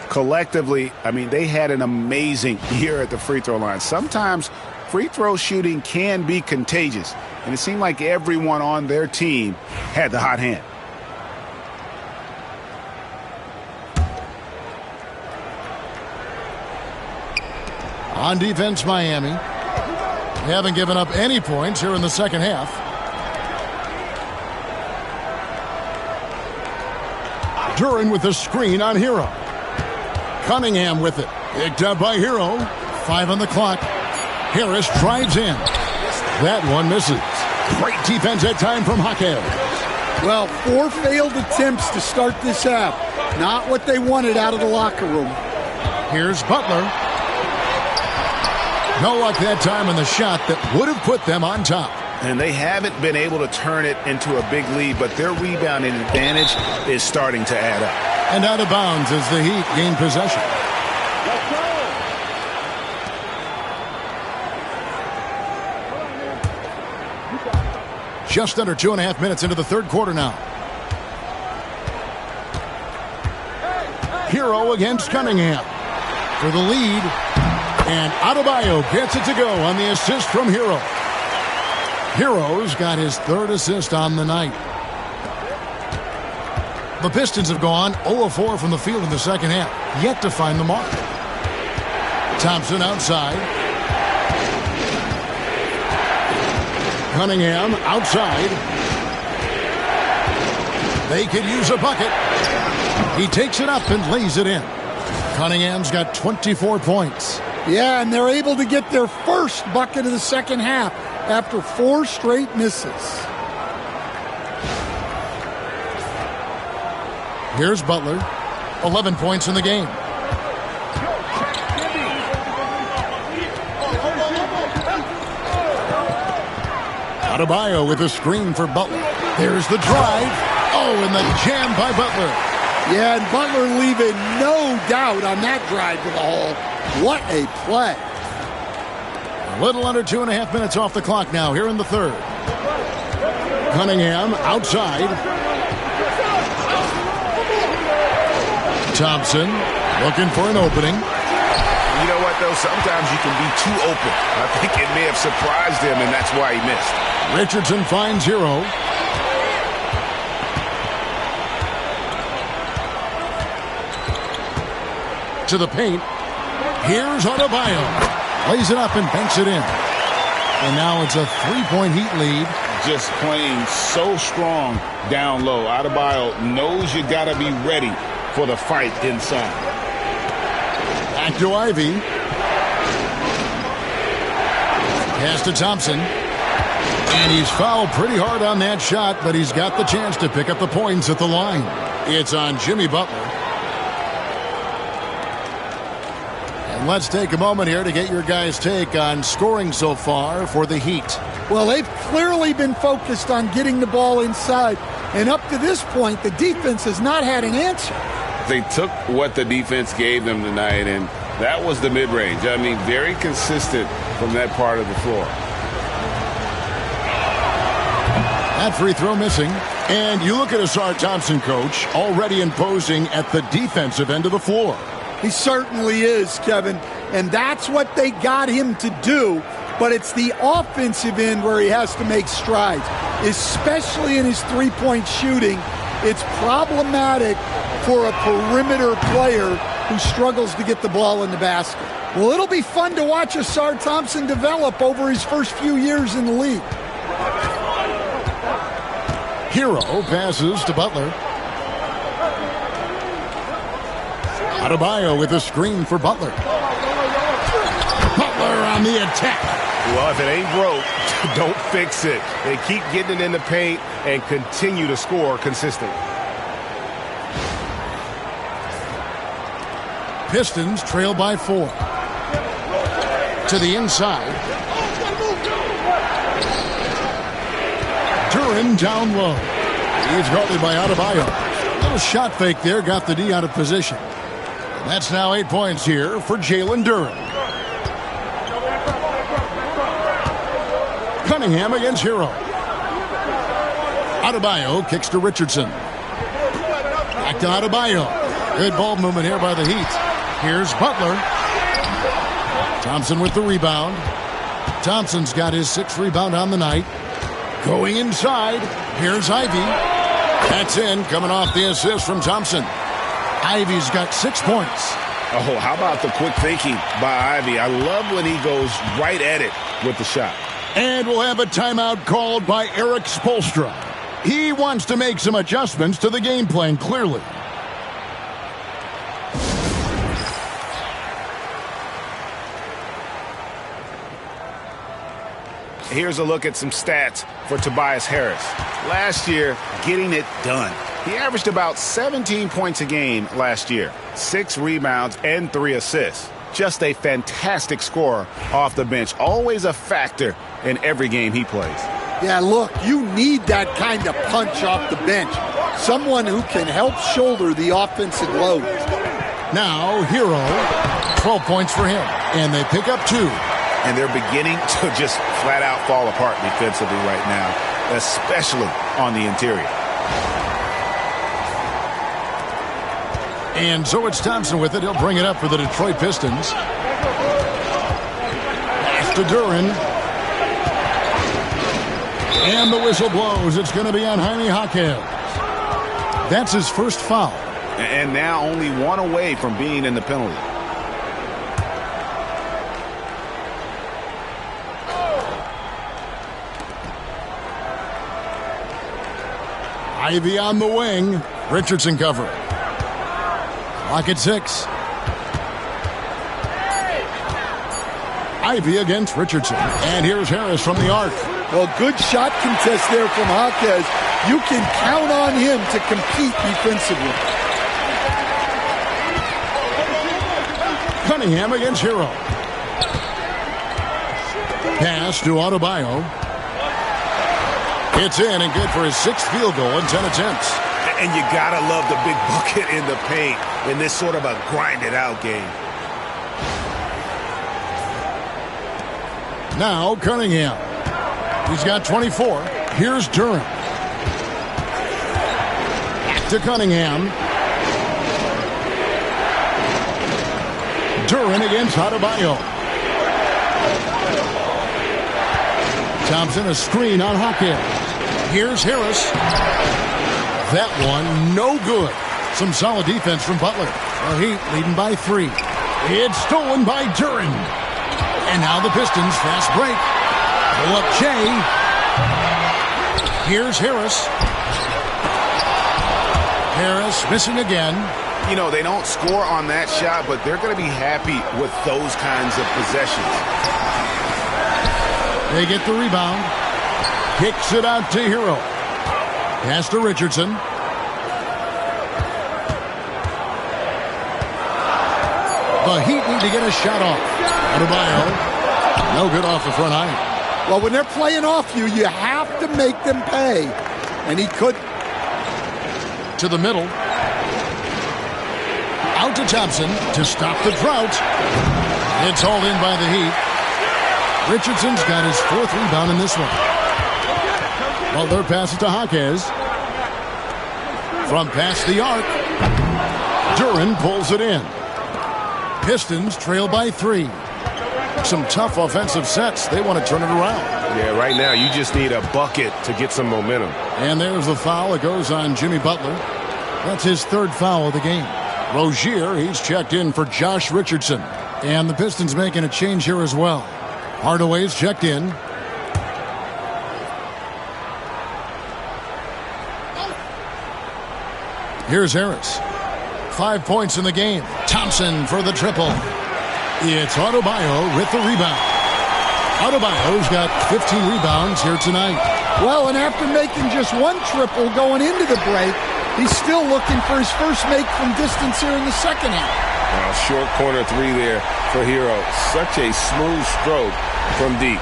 Collectively, I mean, they had an amazing year at the free throw line. Sometimes free throw shooting can be contagious, and it seemed like everyone on their team had the hot hand. On defense, Miami. They haven't given up any points here in the second half. Duran with the screen on Hero. Cunningham with it. Picked up by Hero. 5 on the clock. Harris drives in. That one misses. Great defense that time from Jaquez. Well, 4 failed attempts to start this half. Not what they wanted out of the locker room. Here's Butler. No luck that time on the shot that would have put them on top. And they haven't been able to turn it into a big lead, but their rebounding advantage is starting to add up. And out of bounds as the Heat gain possession. Just under 2.5 minutes into the third quarter now. Hero against Cunningham for the lead. And Adebayo gets it to go on the assist from Hero. Hero's got his third assist on the night. The Pistons have gone 0-4 from the field in the second half, yet to find the mark. Thompson outside. Cunningham outside. They could use a bucket. He takes it up and lays it in. Cunningham's got 24 points. Yeah, and they're able to get their first bucket of the second half after 4 straight misses. Here's Butler. 11 points in the game. Adebayo with a screen for Butler. There's the drive. Oh, and the jam by Butler. Yeah, and Butler leaving no doubt on that drive to the hole. What a play. A little under 2.5 minutes off the clock now here in the third. Cunningham outside. Thompson looking for an opening. You know what, though? Sometimes you can be too open. I think it may have surprised him, and that's why he missed. Richardson finds Hero. To the paint. Here's Adebayo. Lays it up and banks it in. And now it's a 3-point Heat lead. Just playing so strong down low. Adebayo knows you got to be ready for the fight inside. Back to Ivy. Pass to Thompson. And he's fouled pretty hard on that shot, but he's got the chance to pick up the points at the line. It's on Jimmy Butler. And let's take a moment here to get your guys' take on scoring so far for the Heat. Well, they've clearly been focused on getting the ball inside. And up to this point, the defense has not had an answer. They took what the defense gave them tonight, and that was the mid-range. I mean, very consistent from that part of the floor. That free throw missing. And you look at Asar Thompson, coach, already imposing at the defensive end of the floor. He certainly is, Kevin. And that's what they got him to do. But it's the offensive end where he has to make strides, especially in his three-point shooting. It's problematic for a perimeter player who struggles to get the ball in the basket. Well, it'll be fun to watch Asar Thompson develop over his first few years in the league. Hero passes to Butler. Adebayo with a screen for Butler. Butler on the attack. Well, if it ain't broke, don't fix it. They keep getting it in the paint and continue to score consistently. Pistons trail by 4. To the inside. Duren down low. He's guarded by Adebayo. Little shot fake there, got the D out of position. And that's now 8 points here for Jalen Duren. Cunningham against Hero. Adebayo kicks to Richardson. Back to Adebayo. Good ball movement here by the Heat. Here's Butler. Thompson with the rebound. Thompson's got his 6th rebound on the night. Going inside. Here's Ivy. That's in, coming off the assist from Thompson. Ivy's got 6 points. Oh, how about the quick thinking by Ivy? I love when he goes right at it with the shot. And we'll have a timeout called by Eric Spoelstra. He wants to make some adjustments to the game plan, clearly. Here's a look at some stats for Tobias Harris. Last year, getting it done. He averaged about 17 points a game last year, 6 rebounds and 3 assists. Just a fantastic scorer off the bench. Always a factor in every game he plays. Yeah, look, you need that kind of punch off the bench. Someone who can help shoulder the offensive load. Now, Hero, 12 points for him. And they pick up 2. And they're beginning to just flat out fall apart defensively right now, especially on the interior. And so it's Thompson with it. He'll bring it up for the Detroit Pistons. Pass to Duren. And the whistle blows. It's going to be on Jaime Jaquez. That's his first foul. And now only one away from being in the penalty. Ivy on the wing. Richardson cover. Clock at 6. Ivy against Richardson. And here's Harris from the arc. Well, good shot contest there from Jaquez. You can count on him to compete defensively. Cunningham against Hero. Pass to Adebayo. It's in and good for his 6th field goal in 10 attempts. And you gotta love the big bucket in the paint in this sort of a grinded-out game. Now Cunningham. He's got 24. Here's Durant. Back to Cunningham. Durant against Adebayo. Thompson, a screen on Jaquez. Here's Harris. That one, no good. Some solid defense from Butler. The Heat leading by 3. It's stolen by Durant. And now the Pistons, fast break. Pull up Jay. Here's Harris. Harris missing again. You know, they don't score on that shot, but they're going to be happy with those kinds of possessions. They get the rebound. Kicks it out to Hero. Pass to Richardson. The Heat need to get a shot off. Adebayo. No good off the front line. Well, when they're playing off you, you have to make them pay. And he could. To the middle. Out to Thompson to stop the drought. It's hauled in by the Heat. Richardson's got his 4th rebound in this one. Butler passes to Jaquez. From past the arc. Durant pulls it in. Pistons trail by 3. Some tough offensive sets. They want to turn it around. Yeah, right now you just need a bucket to get some momentum. And there's the foul. It goes on Jimmy Butler. That's his 3rd foul of the game. Rozier, he's checked in for Josh Richardson. And the Pistons making a change here as well. Hardaway's checked in. Here's Harris. 5 points in the game. Thompson for the triple. It's Adebayo with the rebound. Adebayo's got 15 rebounds here tonight. Well, and after making just 1 triple going into the break, he's still looking for his first make from distance here in the second half. Well, short corner 3 there for Hero. Such a smooth stroke from deep.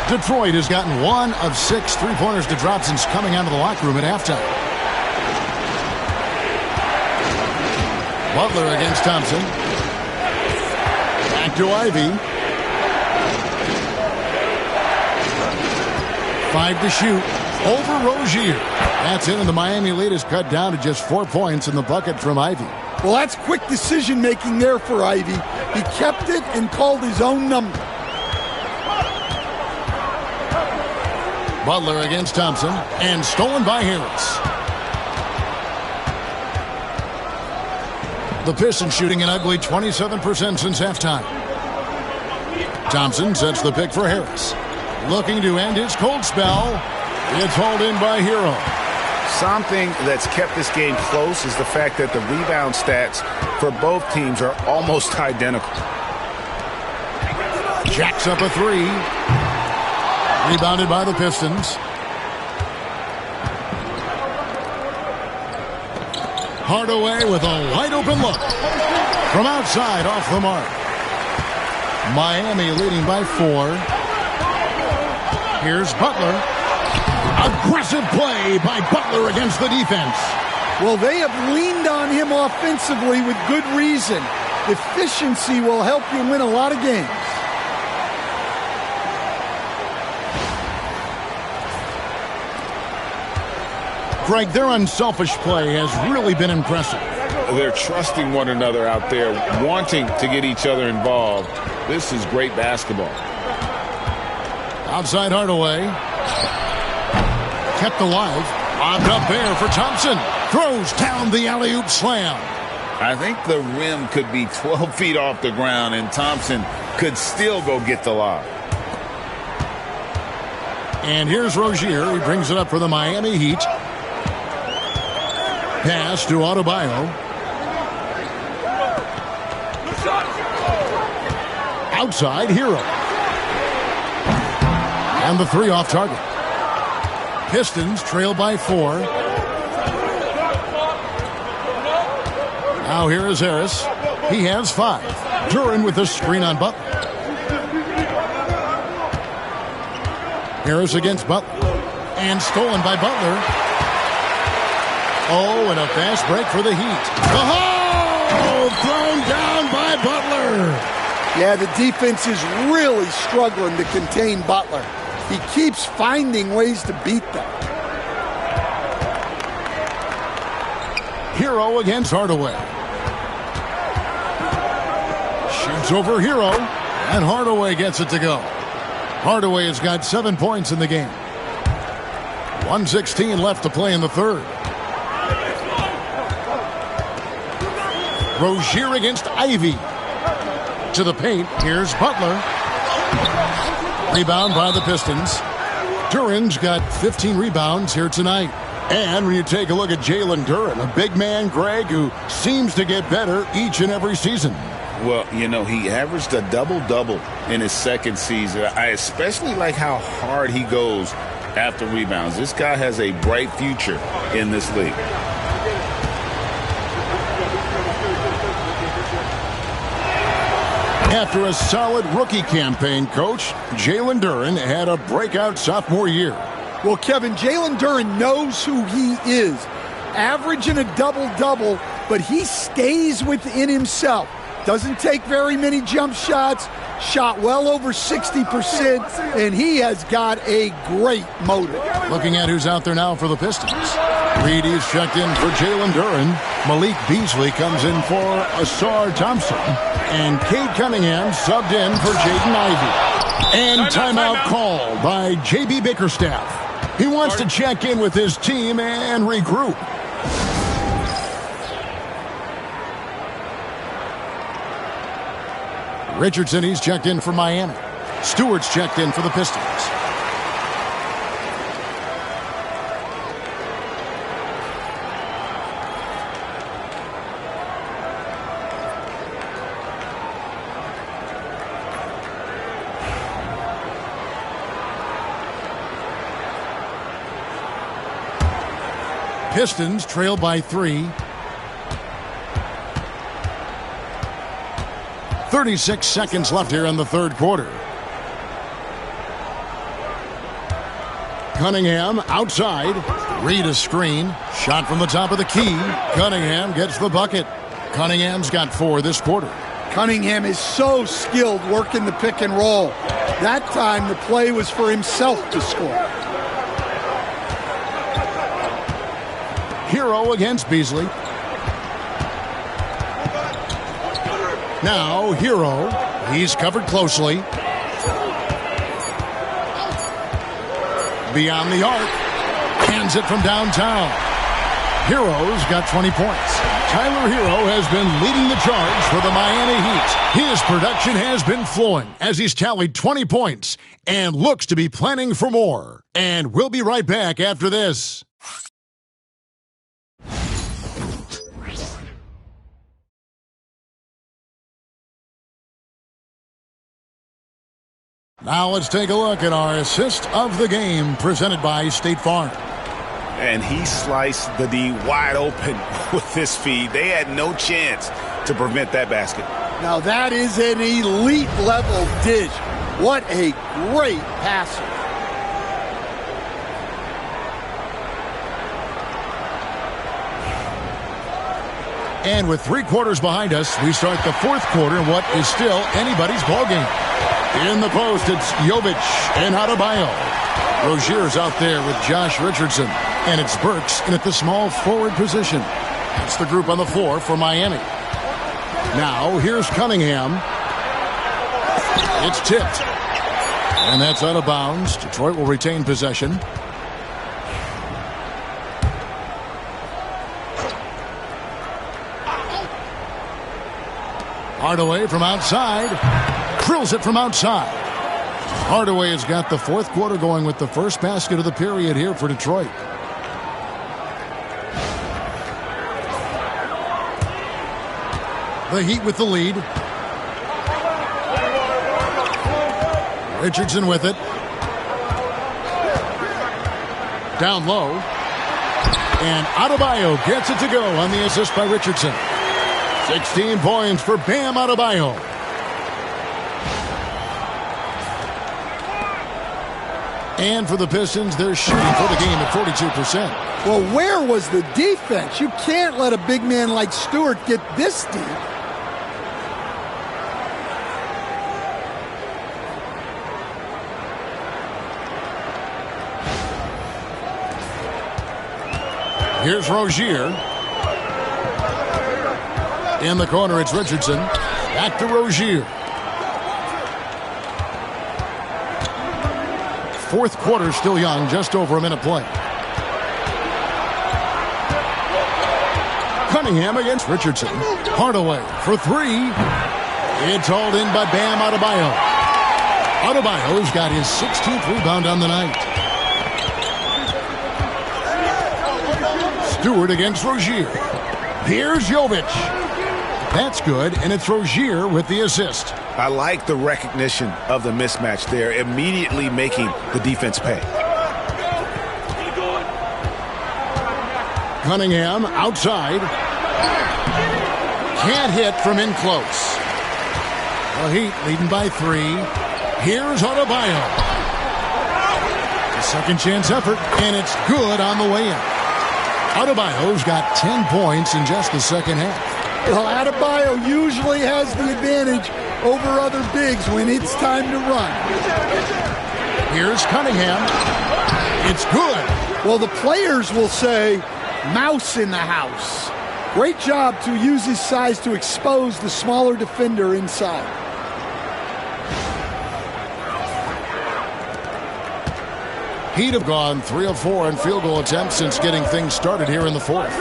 Detroit has gotten 1 of 6 3-pointers to drop since coming out of the locker room at halftime. Butler against Thompson. Back to Ivy. 5 to shoot. Over Rozier. That's it, and the Miami lead is cut down to just 4 points in the bucket from Ivy. Well, that's quick decision-making there for Ivy. He kept it and called his own number. Butler against Thompson, and stolen by Harris. The Pistons shooting an ugly 27% since halftime. Thompson sets the pick for Harris. Looking to end his cold spell. It's hauled in by Hero. Something that's kept this game close is the fact that the rebound stats for both teams are almost identical. Jacks up a 3. Rebounded by the Pistons. Hardaway with a wide open look. From outside, off the mark. Miami leading by 4. Here's Butler. Aggressive play by Butler against the defense. Well, they have leaned on him offensively with good reason. Efficiency will help you win a lot of games. Greg, their unselfish play has really been impressive. They're trusting one another out there, wanting to get each other involved. This is great basketball. Outside Hardaway. Kept alive. Lobbed up there for Thompson. Throws down the alley-oop slam. I think the rim could be 12 feet off the ground, and Thompson could still go get the lob. And here's Rozier. He brings it up for the Miami Heat. Pass to Adebayo. Outside, Hero. And the three off target. Pistons trail by 4. Now here is Harris. He has 5. Duren with a screen on Butler. Harris against Butler. And stolen by Butler. Oh, and a fast break for the Heat. Oh, thrown down by Butler. Yeah, the defense is really struggling to contain Butler. He keeps finding ways to beat them. Hero against Hardaway. Shoots over Hero, and Hardaway gets it to go. Hardaway has got 7 points in the game. 1:16 left to play in the third. Rozier against Ivy. To the paint, here's Butler. Rebound by the Pistons. Duren's got 15 rebounds here tonight. And when you take a look at Jalen Duren, a big man, Greg, who seems to get better each and every season. Well, you know, he averaged a double-double in his second season. I especially like how hard he goes after rebounds. This guy has a bright future in this league. After a solid rookie campaign, Coach, Jalen Duren had a breakout sophomore year. Well, Kevin, Jalen Duren knows who he is. Averaging a double-double, but he stays within himself. Doesn't take very many jump shots, shot well over 60%, and he has got a great motor. Looking at who's out there now for the Pistons. Reedy's checked in for Jalen Duren. Malik Beasley comes in for Asar Thompson. And Cade Cunningham subbed in for Jaden Ivey. And timeout called by J.B. Bickerstaff. He wants to check in with his team and regroup. Richardson, he's checked in for Miami. Stewart's checked in for the Pistons. Pistons trail by 3. 36 seconds left here in the third quarter. Cunningham outside. Reed a screen. Shot from the top of the key. Cunningham gets the bucket. Cunningham's got 4 this quarter. Cunningham is so skilled working the pick and roll. That time the play was for himself to score. Hero against Beasley. Now Hero. He's covered closely. Beyond the arc. Hands it from downtown. Hero's got 20 points. Tyler Hero has been leading the charge for the Miami Heat. His production has been flowing as he's tallied 20 points and looks to be planning for more. And we'll be right back after this. Now let's take a look at our assist of the game presented by State Farm. And he sliced the D wide open with this feed. They had no chance to prevent that basket. Now that is an elite level dish. What a great passer. And with 3 quarters behind us, we start the fourth quarter in what is still anybody's ballgame. In the post, it's Jovic and Adebayo. Rozier's out there with Josh Richardson. And it's Burks in at the small forward position. That's the group on the floor for Miami. Now, here's Cunningham. It's tipped. And that's out of bounds. Detroit will retain possession. Hardaway from outside. Drills it from outside. Hardaway has got the fourth quarter going with the first basket of the period here for Detroit. The Heat with the lead. Richardson with it. Down low. And Adebayo gets it to go on the assist by Richardson. 16 points for Bam Adebayo. And for the Pistons, they're shooting for the game at 42%. Well, where was the defense? You can't let a big man like Stewart get this deep. Here's Rozier. In the corner, it's Richardson. Back to Rozier. Fourth quarter still young, just over a minute play. Cunningham against Richardson. Hardaway for three. It's hauled in by Bam Adebayo. Adebayo's got his 16th rebound on the night. Stewart against Rozier. Here's Jovic. That's good, and it's Rozier with the assist. I like the recognition of the mismatch there, immediately making the defense pay. Cunningham outside. Can't hit from in close. The Heat leading by three. Here's Adebayo. A second chance effort, and it's good on the way in. Adebayo's got 10 points in just the second half. Well, Adebayo usually has the advantage over other bigs when it's time to run. Here's Cunningham. It's good. Well, the players will say, mouse in the house. Great job to use his size to expose the smaller defender inside. Heat have gone 3 of 4 in field goal attempts since getting things started here in the fourth.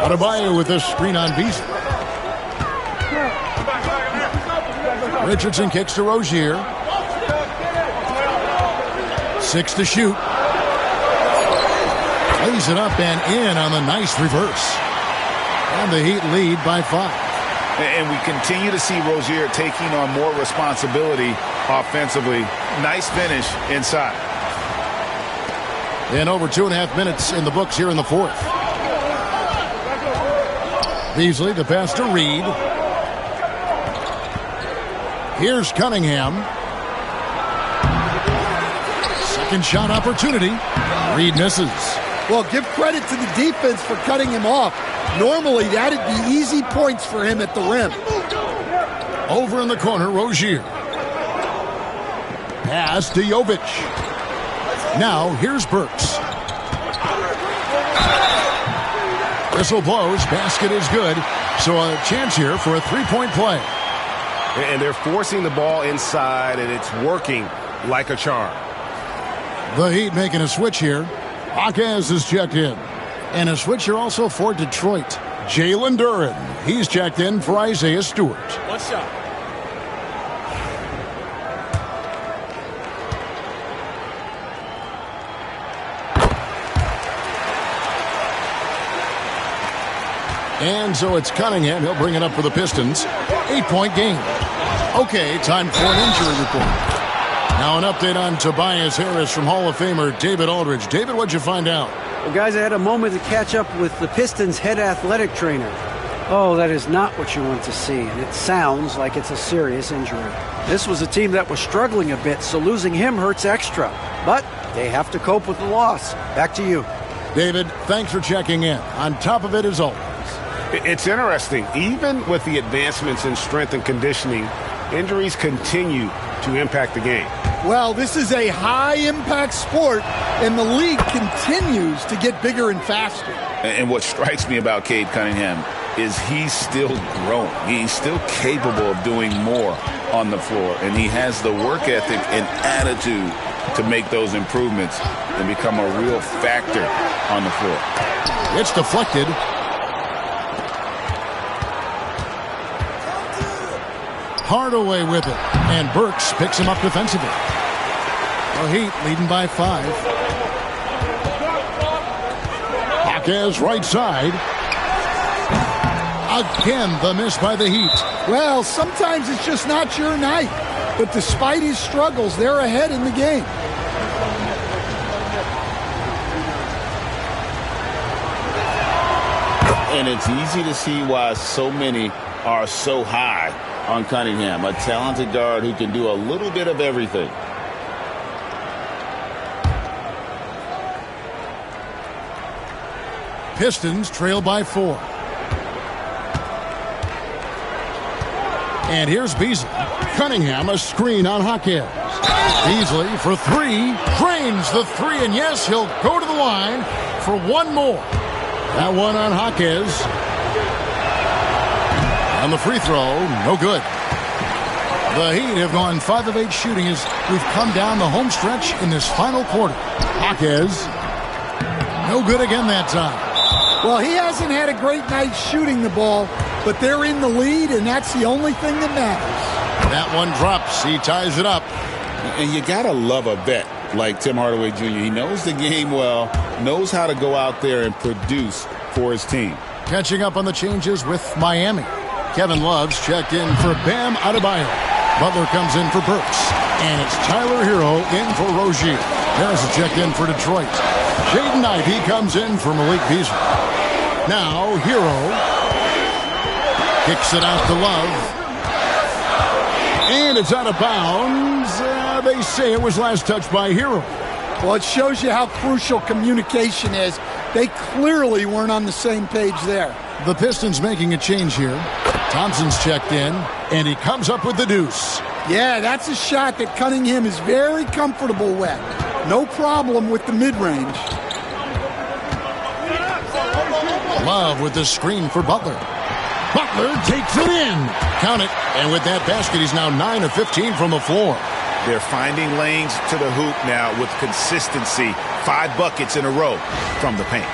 Adebayo with this screen on Beasley. Richardson kicks to Rozier. 6 to shoot. Lays it up and in on the nice reverse. And the Heat lead by 5. And we continue to see Rozier taking on more responsibility offensively. Nice finish inside. And over 2.5 minutes in the books here in the fourth. Beasley, the pass to Reed. Here's Cunningham. Second shot opportunity. Reed misses. Well, give credit to the defense for cutting him off. Normally, that'd be easy points for him at the rim. Over in the corner, Rozier. Pass to Jovic. Now, here's Burks. Whistle blows. Basket is good. So a chance here for a three-point play. And they're forcing the ball inside, and it's working like a charm. The Heat making a switch here. Hawkins is checked in. And a switch here also for Detroit. Jalen Duren. He's checked in for Isaiah Stewart. What's up? And so it's Cunningham. He'll bring it up for the Pistons. 8-point game. Okay, time for an injury report. Now an update on Tobias Harris from Hall of Famer David Aldridge. David, what'd you find out? Well, guys, I had a moment to catch up with the Pistons' head athletic trainer. Oh, that is not what you want to see, and it sounds like it's a serious injury. This was a team that was struggling a bit, so losing him hurts extra. But they have to cope with the loss. Back to you. David, thanks for checking in. On top of it, as always. It's interesting. Even with the advancements in strength and conditioning, injuries continue to impact the game. Well, this is a high-impact sport, and the league continues to get bigger and faster. And what strikes me about Cade Cunningham is he's still growing. He's still capable of doing more. on the floor, and he has the work ethic and attitude to make those improvements and become a real factor on the floor. It's deflected. Hardaway with it, and Burks picks him up defensively. The Heat leading by 5. Jaquez right side. Again, the miss by the Heat. Well, sometimes it's just not your night. But despite his struggles, they're ahead in the game. And it's easy to see why so many are so high on Cunningham, a talented guard who can do a little bit of everything. Pistons trail by 4. And here's Beasley. Cunningham, a screen on Jaquez. Beasley for 3. Drains the 3, and yes, he'll go to the line for one more. That one on Jaquez. And the free throw, no good. The Heat have gone 5 of 8 shooting as we've come down the home stretch in this final quarter. Jaquez, no good again that time. Well, he hasn't had a great night shooting the ball, but they're in the lead, and that's the only thing that matters. That one drops. He ties it up. And you got to love a vet like Tim Hardaway Jr. He knows the game well, knows how to go out there and produce for his team. Catching up on the changes with Miami. Kevin Love's checked in for Bam Adebayo. Butler comes in for Burks. And it's Tyler Hero in for Rozier. Harris is checked in for Detroit. Jaden Ivey comes in for Malik Beasley. Now Hero kicks it out to Love. And it's out of bounds. They say it was last touched by Hero. Well, it shows you how crucial communication is. They clearly weren't on the same page there. The Pistons making a change here. Thompson's checked in, and he comes up with the deuce. Yeah, that's a shot that Cunningham is very comfortable with. No problem with the mid-range. Love with the screen for Butler. Butler takes it in. Count it. And with that basket, he's now 9 of 15 from the floor. They're finding lanes to the hoop now with consistency. 5 buckets in a row from the paint.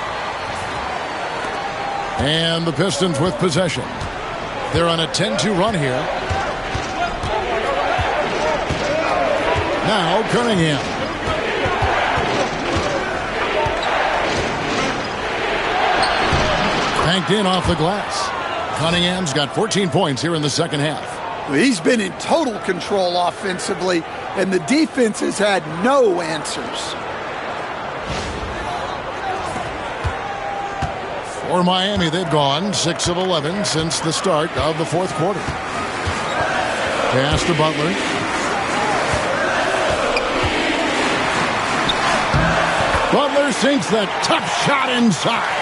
And the Pistons with possession. They're on a 10-2 run here. Now Cunningham. Banked in off the glass. Cunningham's got 14 points here in the second half. He's been in total control offensively, and the defense has had no answers. For Miami, they've gone 6 of 11 since the start of the fourth quarter. Pass to Butler. Butler sinks the tough shot inside.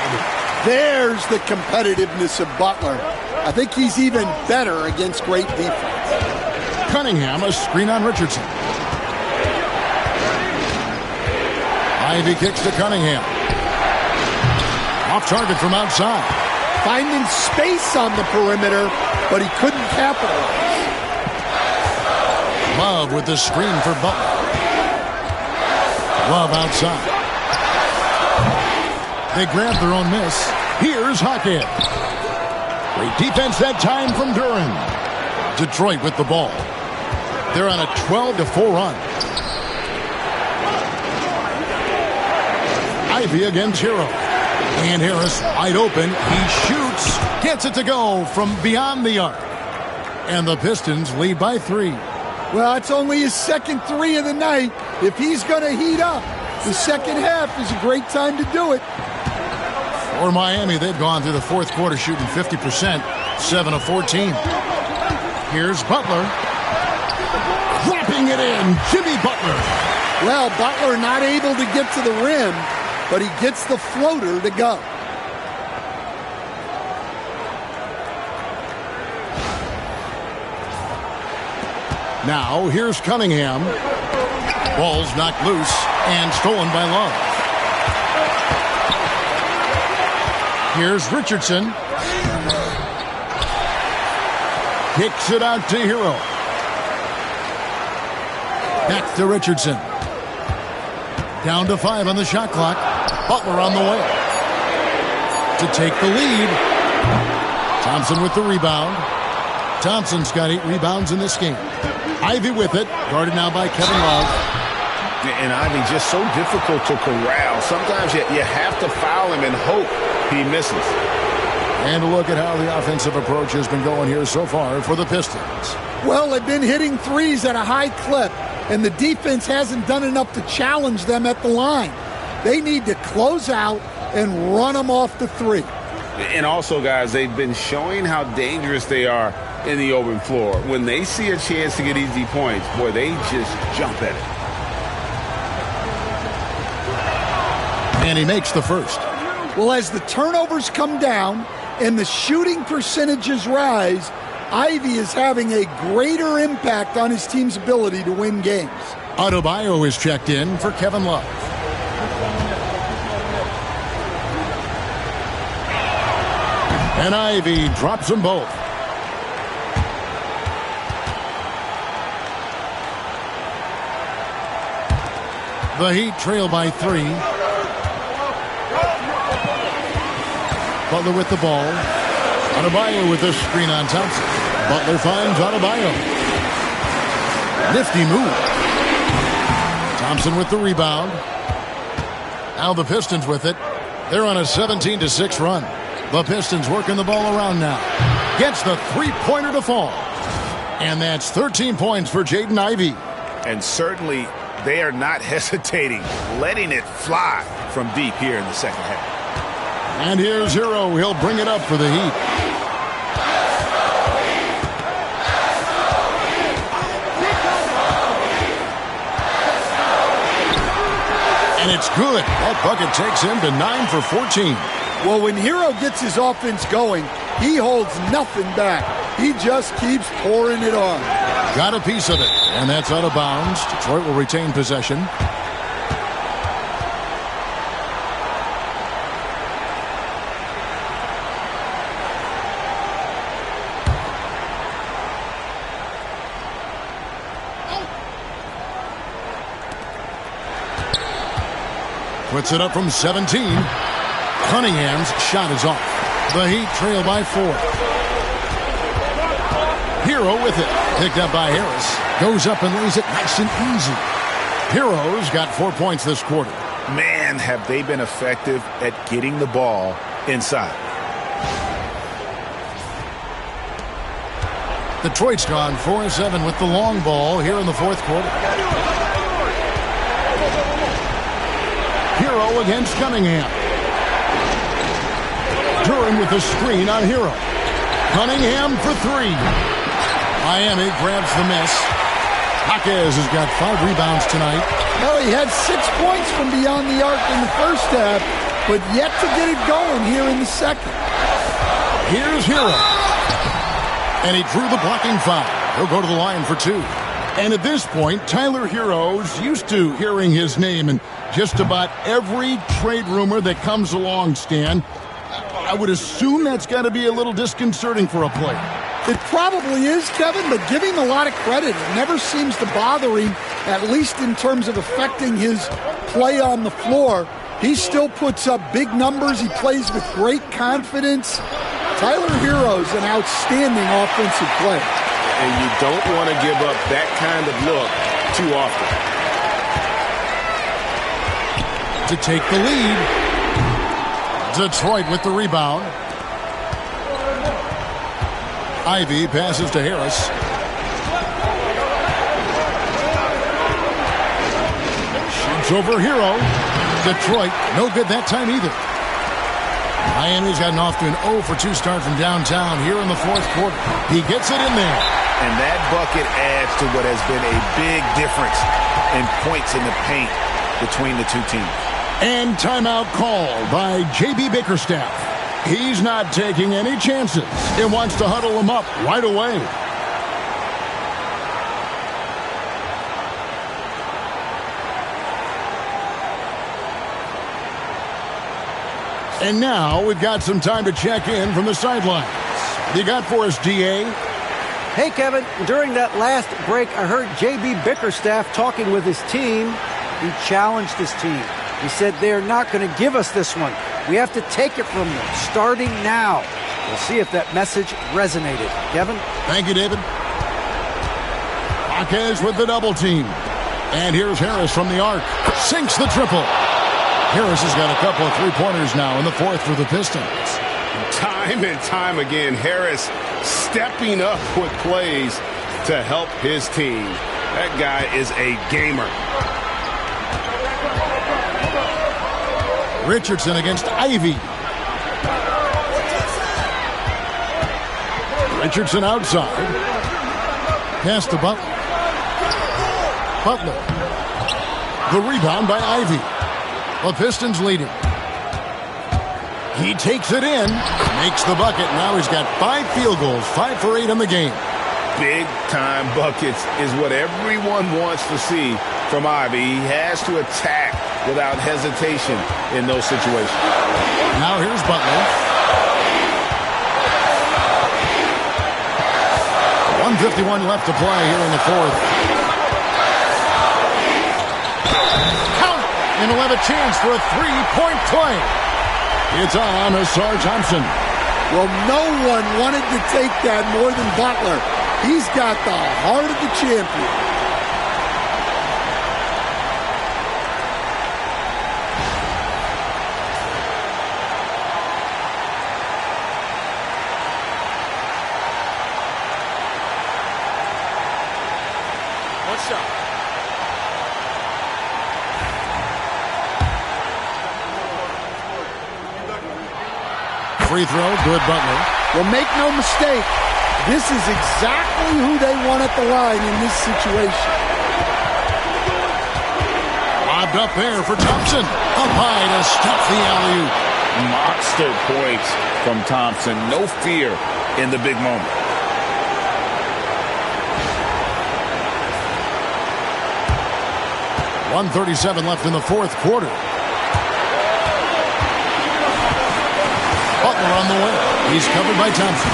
There's the competitiveness of Butler. I think he's even better against great defense. Cunningham, a screen on Richardson. Ivy kicks to Cunningham. Off target from outside. Finding space on the perimeter, but he couldn't capitalize. Love with the screen for Butler. Love outside. They grab their own miss. Here's Jaquez. Great defense that time from Duran. Detroit with the ball. They're on a 12-4 run. Ivy against Hero. And Harris wide open. He shoots. Gets it to go from beyond the arc. And the Pistons lead by 3. Well, it's only his second 3 of the night. If he's going to heat up, the second half is a great time to do it. For Miami, they've gone through the fourth quarter shooting 50%, 7 of 14. Here's Butler. Dropping it in, Jimmy Butler. Well, Butler not able to get to the rim, but he gets the floater to go. Now, here's Cunningham. Ball's knocked loose and stolen by Love. Here's Richardson. Kicks it out to Hero. Back to Richardson. Down to 5 on the shot clock. Butler on the way to take the lead. Thompson with the rebound. Thompson's got 8 rebounds in this game. Ivy with it, guarded now by Kevin Love. And Ivy just so difficult to corral. Sometimes you have to foul him and hope he misses. And a look at how the offensive approach has been going here so far for the Pistons. Well, they've been hitting threes at a high clip, and the defense hasn't done enough to challenge them at the line. They need to close out and run them off the three. And also, guys, they've been showing how dangerous they are in the open floor. When they see a chance to get easy points, boy, they just jump at it. And he makes the first. Well, as the turnovers come down and the shooting percentages rise, Ivy is having a greater impact on his team's ability to win games. Adebayo is checked in for Kevin Love. And Ivy drops them both. The Heat trail by 3. Butler with the ball. Adebayo with the screen on Thompson. Butler finds Adebayo. Nifty move. Thompson with the rebound. Now the Pistons with it. They're on a 17-6 run. The Pistons working the ball around now. Gets the three-pointer to fall. And that's 13 points for Jaden Ivey. And certainly they are not hesitating, letting it fly from deep here in the second half. And here's Hero. He'll bring it up for the Heat. And it's good. That bucket takes him to 9 for 14. Well, when Hero gets his offense going, he holds nothing back. He just keeps pouring it on. Got a piece of it, and that's out of bounds. Detroit will retain possession. Puts it up from 17. Cunningham's shot is off. The Heat trail by 4. Hero with it. Picked up by Harris. Goes up and lays it nice and easy. Hero's got 4 points this quarter. Man, have they been effective at getting the ball inside. Detroit's gone 4-7 with the long ball here in the fourth quarter. Hero against Cunningham. Duran with the screen on Hero. Cunningham for 3. Miami grabs the miss. Jaquez has got 5 rebounds tonight. Well, he had 6 points from beyond the arc in the first half, but yet to get it going here in the second. Here's Hero. And he drew the blocking foul. He'll go to the line for 2. And at this point, Tyler Hero's used to hearing his name in just about every trade rumor that comes along, Stan. I would assume that's got to be a little disconcerting for a player. It probably is, Kevin, but give him a lot of credit. It never seems to bother him, at least in terms of affecting his play on the floor. He still puts up big numbers. He plays with great confidence. Tyler Hero's an outstanding offensive player. And you don't want to give up that kind of look too often. To take the lead. Detroit with the rebound. Ivy passes to Harris. Shoots over Hero. Detroit, no good that time either. Miami's gotten off to an 0 for 2 start from downtown here in the fourth quarter. He gets it in there. And that bucket adds to what has been a big difference in points in the paint between the two teams. And timeout called by J.B. Bickerstaff. He's not taking any chances. He wants to huddle him up right away. And now we've got some time to check in from the sidelines. You got for us, D.A.? Hey, Kevin, during that last break, I heard J.B. Bickerstaff talking with his team. He challenged his team. He said they're not going to give us this one. We have to take it from them, starting now. We'll see if that message resonated. Kevin? Thank you, David. Marquez with the double team. And here's Harris from the arc. Sinks the triple. Harris has got a couple of three-pointers now in the fourth for the Pistons. Time and time again, Harris stepping up with plays to help his team. That guy is a gamer. Richardson against Ivy. Richardson outside. Pass to Butler. Butler. The rebound by Ivy. The Pistons leading. He takes it in, makes the bucket. Now he's got 5 field goals, 5 for 8 in the game. Big-time buckets is what everyone wants to see from Ivy. He has to attack without hesitation in those situations. Now here's Butler. 1:51 left to play here in the fourth. Count it! And he'll have a chance for a 3-point play. It's on Asar Thompson. Well, no one wanted to take that more than Butler. He's got the heart of the champion. Free throw, good Butler. Well, make no mistake, this is exactly who they want at the line in this situation. Lobbed up there for Thompson. Up high to stop the alley-oop. Monster points from Thompson. No fear in the big moment. .137 left in the fourth quarter. Butler on the way. He's covered by Thompson.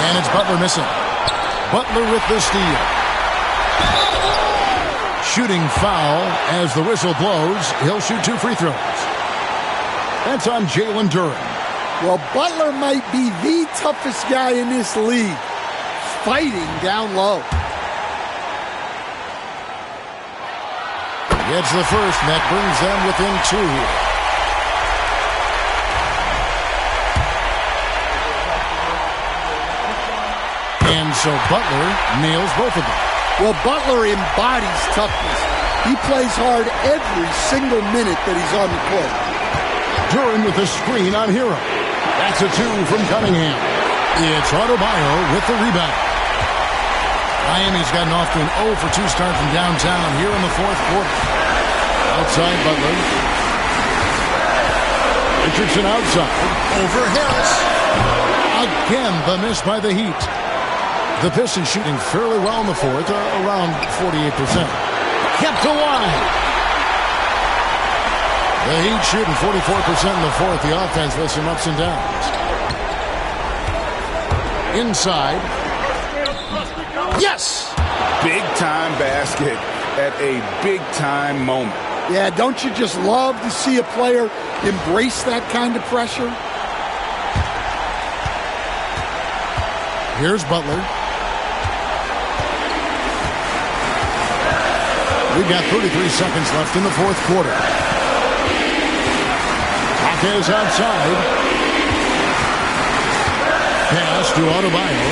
And it's Butler missing. Butler with the steal. Shooting foul as the whistle blows. He'll shoot 2 free throws. That's on Jalen Duren. Well, Butler might be the toughest guy in this league. Fighting down low. Gets the first, and that brings them within 2 here. And so Butler nails both of them. Well, Butler embodies toughness. He plays hard every single minute that he's on the court. Duren with the screen on Hero. That's a 2 from Cunningham. It's Adebayo with the rebound. Miami's gotten off to an 0 for 2 start from downtown here in the fourth quarter. Outside Butler. Richardson outside. Over Harris. Again, the miss by the Heat. The Pistons shooting fairly well in the fourth, around 48%. Kept alive. The Heat shooting 44% in the fourth. The offense with some ups and downs. Inside. Yes! Big-time basket at a big-time moment. Yeah, don't you just love to see a player embrace that kind of pressure? Here's Butler. We've got 33 seconds left in the fourth quarter. Marquez outside. Pass to Adebayo.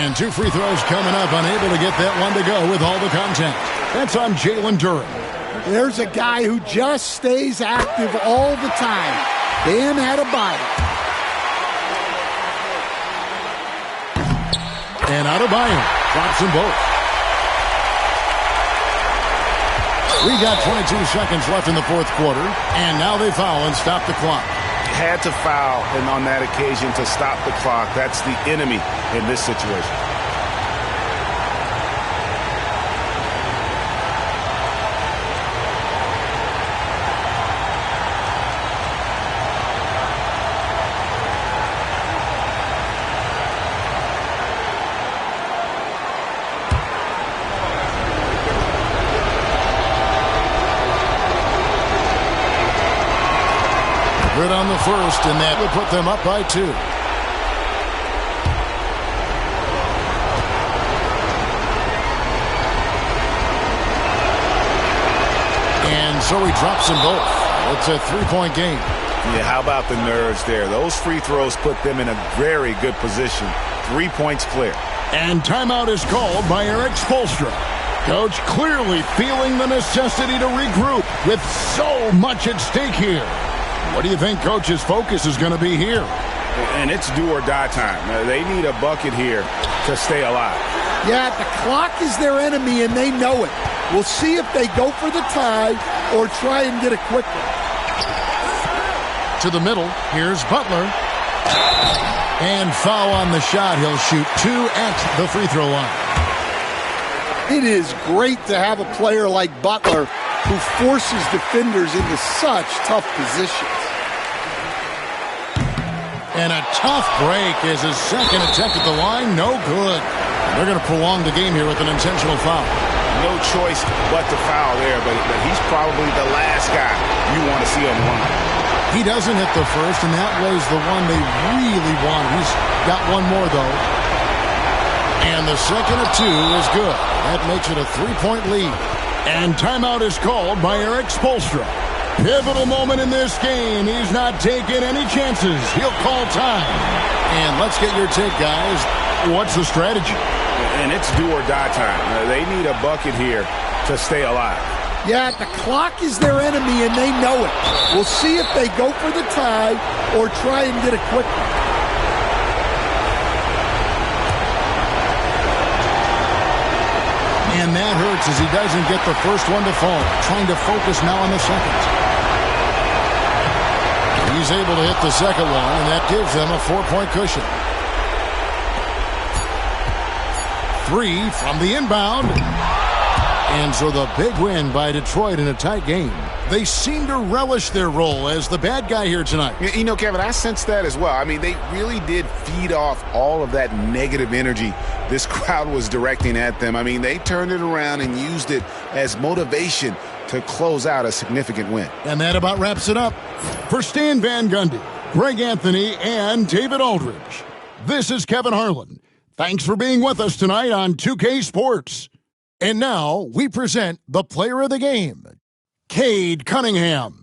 And 2 free throws coming up. Unable to get that one to go with all the contact. That's on Jalen Duren. There's a guy who just stays active all the time. Bam Adebayo. And Adebayo drops them both. We got 22 seconds left in the fourth quarter, and now they foul and stop the clock. Had to foul, and on that occasion to stop the clock. That's the enemy in this situation. Good on the first, and that would put them up by 2. And so he drops them both. It's a 3-point game. Yeah, how about the nerves there? Those free throws put them in a very good position. 3 points clear. And timeout is called by Eric Spoelstra. Coach clearly feeling the necessity to regroup with so much at stake here. What do you think Coach's focus is going to be here? And it's do or die time. They need a bucket here to stay alive. Yeah, the clock is their enemy, and they know it. We'll see if they go for the tie or try and get it quickly. To the middle, here's Butler. And foul on the shot. He'll shoot 2 at the free throw line. It is great to have a player like Butler who forces defenders into such tough positions. And a tough break is his second attempt at the line. No good. They're going to prolong the game here with an intentional foul. No choice but to foul there, but he's probably the last guy you want to see on the line. He doesn't hit the first, and that was the one they really wanted. He's got one more, though. And the second of 2 is good. That makes it a 3-point lead. And timeout is called by Eric Spoelstra. Pivotal moment in this game. He's not taking any chances. He'll call time. And let's get your take, guys. What's the strategy? And it's do or die time. They need a bucket here to stay alive. Yeah, the clock is their enemy, and they know it. We'll see if they go for the tie or try and get it quickly. And that hurts as he doesn't get the first one to fall. Trying to focus now on the second. He's able to hit the second one, and that gives them a 4-point cushion. 3 from the inbound. And so the big win by Detroit in a tight game. They seem to relish their role as the bad guy here tonight. You know, Kevin, I sense that as well. I mean, they really did feed off all of that negative energy this crowd was directing at them. I mean, they turned it around and used it as motivation to close out a significant win. And that about wraps it up. For Stan Van Gundy, Greg Anthony, and David Aldridge, this is Kevin Harlan. Thanks for being with us tonight on 2K Sports. And now we present the player of the game, Cade Cunningham.